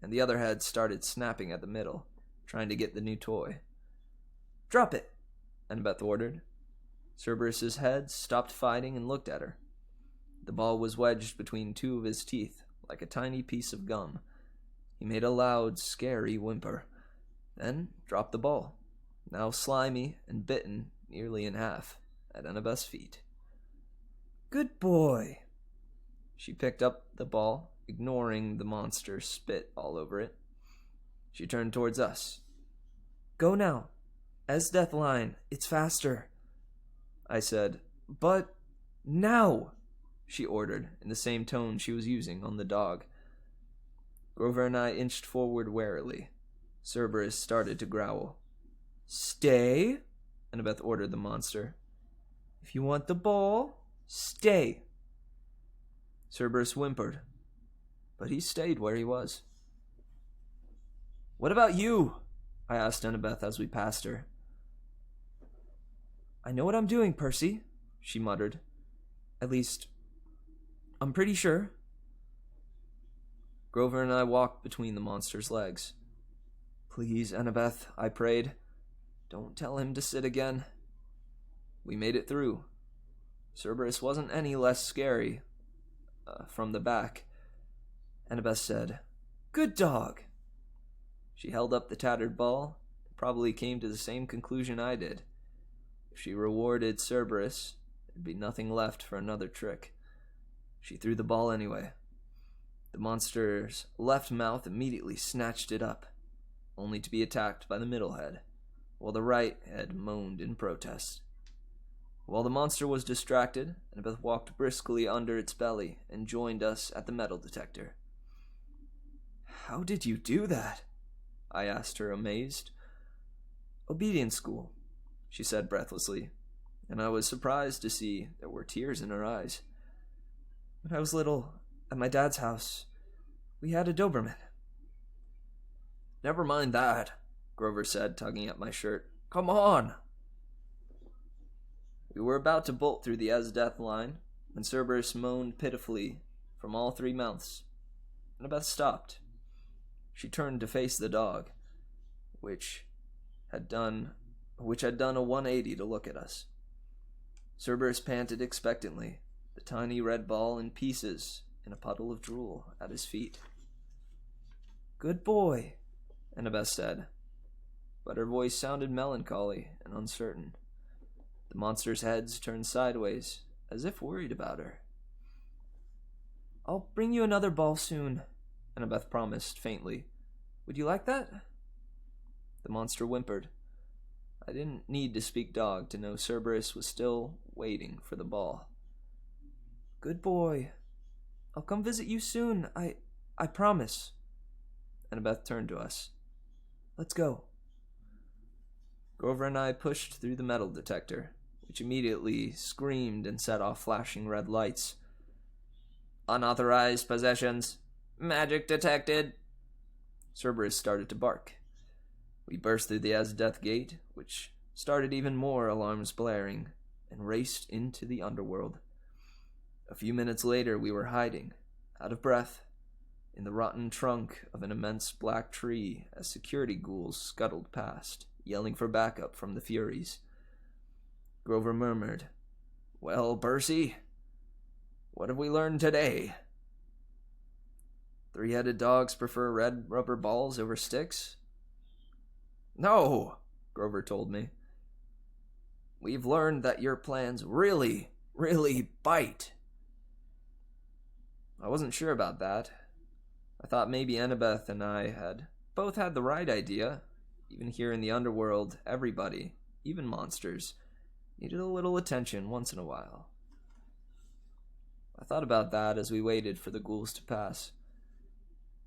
and the other head started snapping at the middle, trying to get the new toy. Drop it, Annabeth ordered. Cerberus's head stopped fighting and looked at her. The ball was wedged between 2 of his teeth, like a tiny piece of gum. He made a loud, scary whimper, then dropped the ball, now slimy and bitten nearly in half, at Annabeth's feet. Good boy. She picked up the ball, ignoring the monster's spit all over it. She turned towards us. Go now. Esdeath line. It's faster. I said, but now, she ordered, in the same tone she was using on the dog. Grover and I inched forward warily. Cerberus started to growl. Stay, Annabeth ordered the monster. If you want the ball, stay. Cerberus whimpered, but he stayed where he was. What about you? I asked Annabeth as we passed her. I know what I'm doing, Percy, she muttered. At least, I'm pretty sure. Grover and I walked between the monster's legs. Please, Annabeth, I prayed. Don't tell him to sit again. We made it through. Cerberus wasn't any less scary. From the back, Annabeth said, Good dog. She held up the tattered ball and probably came to the same conclusion I did. If she rewarded Cerberus, there'd be nothing left for another trick. She threw the ball anyway. The monster's left mouth immediately snatched it up, only to be attacked by the middle head, while the right head moaned in protest. While the monster was distracted, Annabeth walked briskly under its belly and joined us at the metal detector. How did you do that? I asked her, amazed. Obedience school, she said breathlessly, and I was surprised to see there were tears in her eyes. When I was little, at my dad's house, we had a Doberman. Never mind that, Grover said, tugging at my shirt. Come on! We were about to bolt through the Esdeath line when Cerberus moaned pitifully from all three mouths. Annabeth stopped. She turned to face the dog, which had done a 180 to look at us. Cerberus panted expectantly, the tiny red ball in pieces in a puddle of drool at his feet. Good boy, Annabeth said, but her voice sounded melancholy and uncertain. The monster's heads turned sideways, as if worried about her. I'll bring you another ball soon, Annabeth promised faintly. Would you like that? The monster whimpered. I didn't need to speak dog to know Cerberus was still waiting for the ball. Good boy. I'll come visit you soon, I promise. Annabeth turned to us. Let's go. Grover and I pushed through the metal detector, which immediately screamed and set off flashing red lights. Unauthorized possessions. Magic detected. Cerberus started to bark. We burst through the Esdeath gate, which started even more alarms blaring, and raced into the underworld. A few minutes later, we were hiding, out of breath, in the rotten trunk of an immense black tree as security ghouls scuttled past, yelling for backup from the Furies. Grover murmured, Well, Percy, what have we learned today? Three-headed dogs prefer red rubber balls over sticks? No, Grover told me. We've learned that your plans really, really bite. I wasn't sure about that. I thought maybe Annabeth and I had both had the right idea. Even here in the underworld, everybody, even monsters, needed a little attention once in a while. I thought about that as we waited for the ghouls to pass.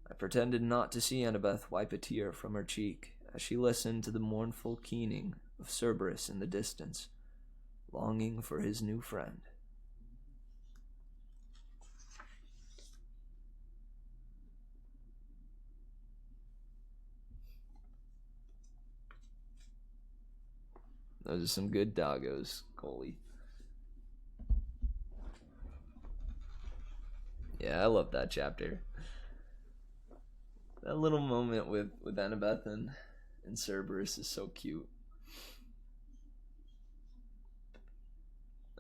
I pretended not to see Annabeth wipe a tear from her cheek as she listened to the mournful keening of Cerberus in the distance, longing for his new friend. Those are some good doggos, Coley. Yeah, I love that chapter. That little moment with Annabeth and Cerberus is so cute.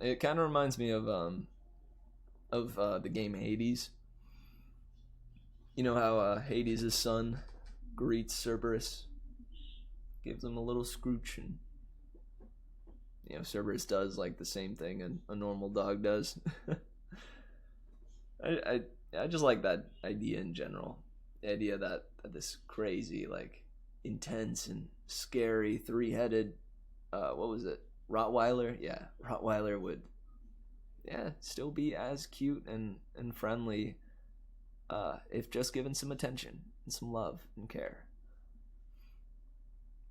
It kind of reminds me of the game Hades. You know how Hades' son greets Cerberus, gives him a little scrooch, and Cerberus does like the same thing a normal dog does. I just like that idea in general. The idea that this crazy, like, intense and scary three-headed, what was it? Rottweiler? Yeah, Rottweiler would, yeah, still be as cute and friendly, if just given some attention and some love and care.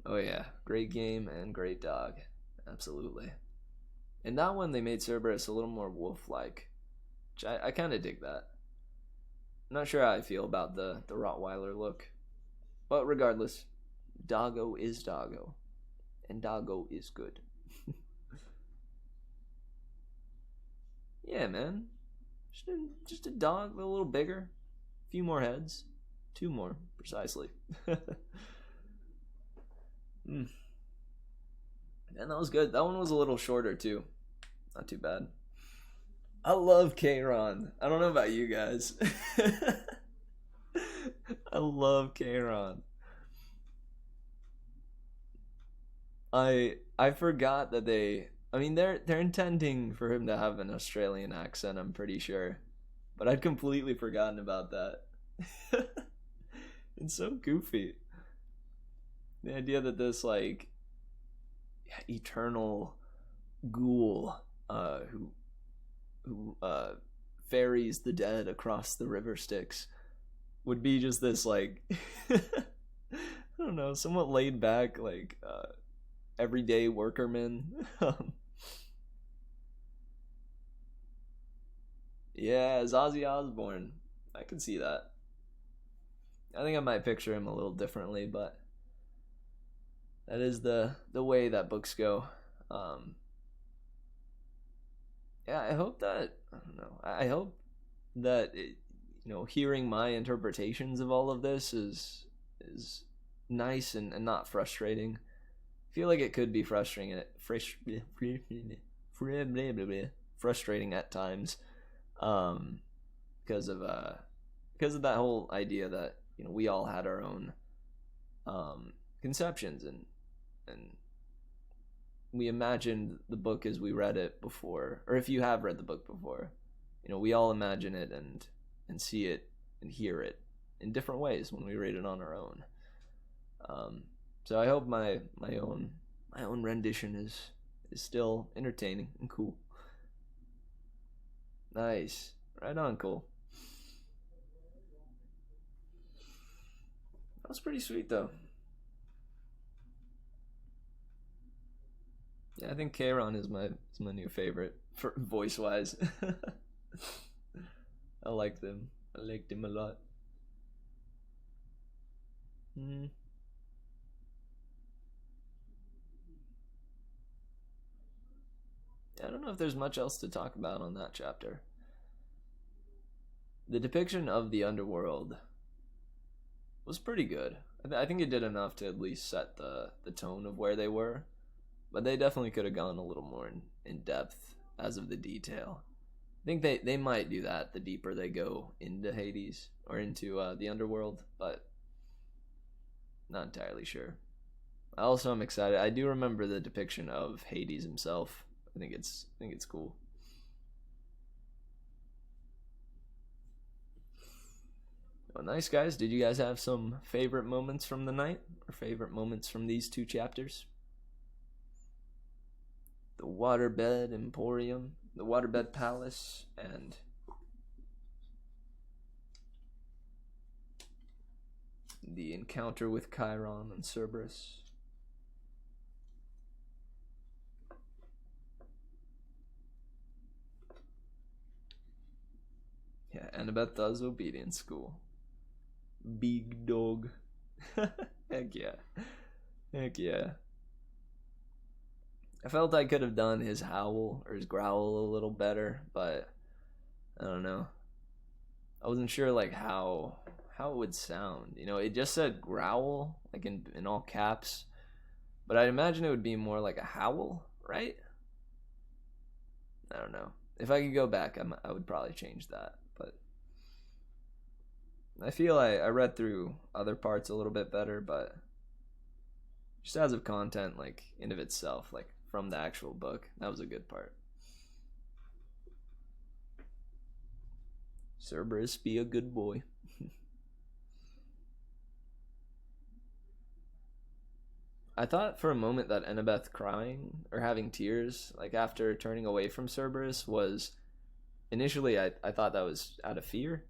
Oh yeah, great game and great dog. Absolutely. In that one, they made Cerberus a little more wolf-like, which I kind of dig that. Not sure how I feel about the Rottweiler look. But regardless, Doggo is Doggo. And Doggo is good. Yeah, man. Just a dog, a little bigger. A few more heads. 2 more, precisely. And that was good. That one was a little shorter, too. Not too bad. I love Kayron. I don't know about you guys. I love Kayron. I forgot that they're intending for him to have an Australian accent, I'm pretty sure. But I'd completely forgotten about that. It's so goofy. The idea that this, like, eternal ghoul who ferries the dead across the river Styx would be just this, like, I don't know, somewhat laid back, like, everyday workerman. Yeah, as Ozzy Osbourne. I can see that. I think I might picture him a little differently, but that is the way that books go. Yeah, I hope that, I don't know, I hope that hearing my interpretations of all of this is nice and not frustrating. I feel like it could be frustrating frustrating at times, because of that whole idea that we all had our own conceptions and we imagined the book as we read it before, or if you have read the book before, we all imagine it and see it and hear it in different ways when we read it on our own. So I hope my own rendition is still entertaining and cool. Nice. Right on, Cole. That was pretty sweet, though. Yeah, I think Kayron is my new favorite for voice wise. I liked him. I liked him a lot. I don't know if there's much else to talk about on that chapter. The depiction of the underworld was pretty good. I think it did enough to at least set the tone of where they were, but they definitely could have gone a little more in depth as of the detail. I think they might do that the deeper they go into Hades or into the underworld, but not entirely sure. I also am excited. I do remember the depiction of Hades himself. I think it's cool. Well, nice, guys. Did you guys have some favorite moments from the night or favorite moments from these 2 chapters? The Waterbed Emporium, the Waterbed Palace, and the encounter with Chiron and Cerberus. Yeah, Annabeth does obedience school. Big dog. Heck yeah. Heck yeah. I felt I could have done his howl or his growl a little better, but I don't know. I wasn't sure like how it would sound. It just said growl, like in all caps. But I'd imagine it would be more like a howl, right? I don't know. If I could go back, I would probably change that. But I feel I read through other parts a little bit better, but just as of content, like in of itself, like from the actual book, that was a good part. Cerberus, be a good boy. I thought for a moment that Annabeth crying or having tears, like after turning away from Cerberus, was initially I thought that was out of fear.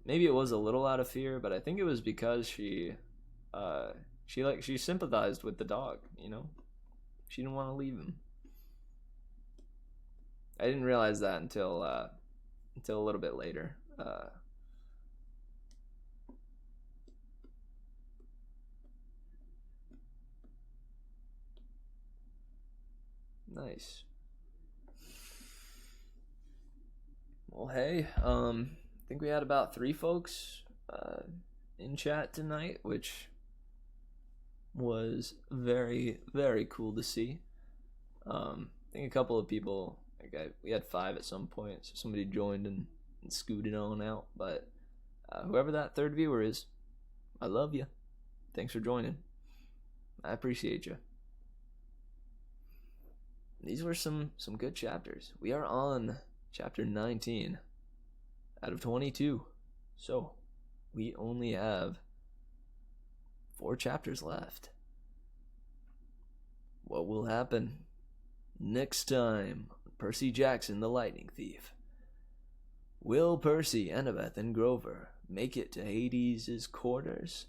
Maybe it was a little out of fear, but I think it was because she sympathized with the dog. You know, she didn't want to leave him. I didn't realize that until a little bit later. Nice. Well, hey, I think we had about 3 folks in chat tonight, which was very, very cool to see. I think a couple of people, we had 5 at some point, so somebody joined and scooted on out. But whoever that 3rd viewer is, I love you. Thanks for joining. I appreciate you. These were some good chapters. We are on chapter 19 out of 22. So, we only have 4 chapters left. What will happen next time on Percy Jackson the Lightning Thief? Will Percy, Annabeth, and Grover make it to Hades' quarters?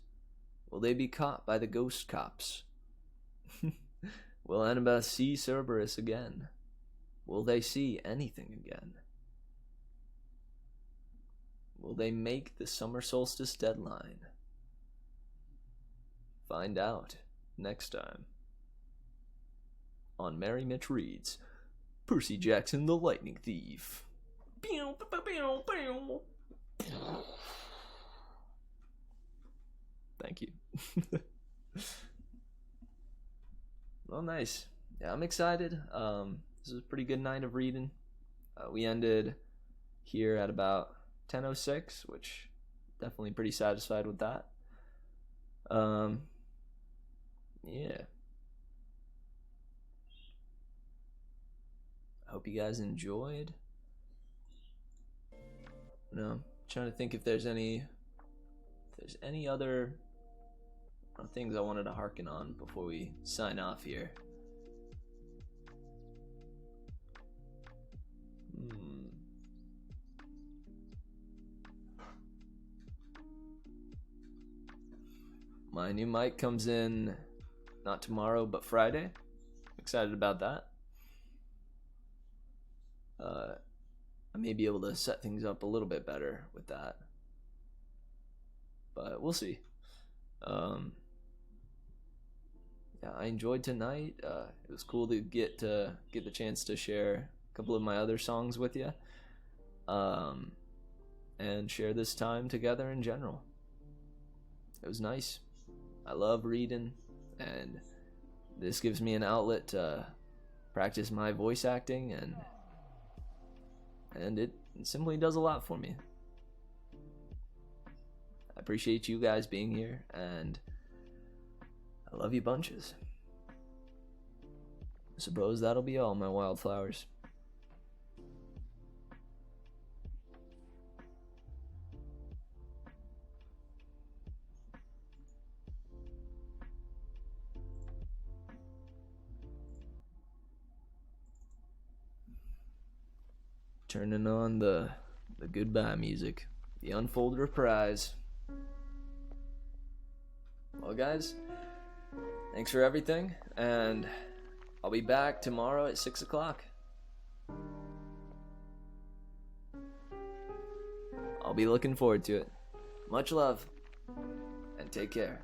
Will they be caught by the ghost cops? Will Annabeth see Cerberus again? Will they see anything again? Will they make the summer solstice deadline? Find out next time on merrymitch Reads Percy Jackson the Lightning Thief. Thank you. Well, nice. Yeah, I'm excited. This is a pretty good night of reading. We ended here at about 10:06, which definitely pretty satisfied with that. Yeah. I hope you guys enjoyed. No, I'm trying to think if there's any other things I wanted to harken on before we sign off here. My new mic comes in not tomorrow but Friday. Excited about that. I may be able to set things up a little bit better with that, but we'll see. Yeah, I enjoyed tonight. It was cool to get the chance to share a couple of my other songs with you, and share this time together in general. It was nice. I love reading, and this gives me an outlet to practice my voice acting, and it simply does a lot for me. I appreciate you guys being here, and I love you bunches. I suppose that'll be all, my wildflowers. Turning on the goodbye music, the unfold reprise. Well, guys, thanks for everything, and I'll be back tomorrow at 6 o'clock. I'll be looking forward to it. Much love, and take care.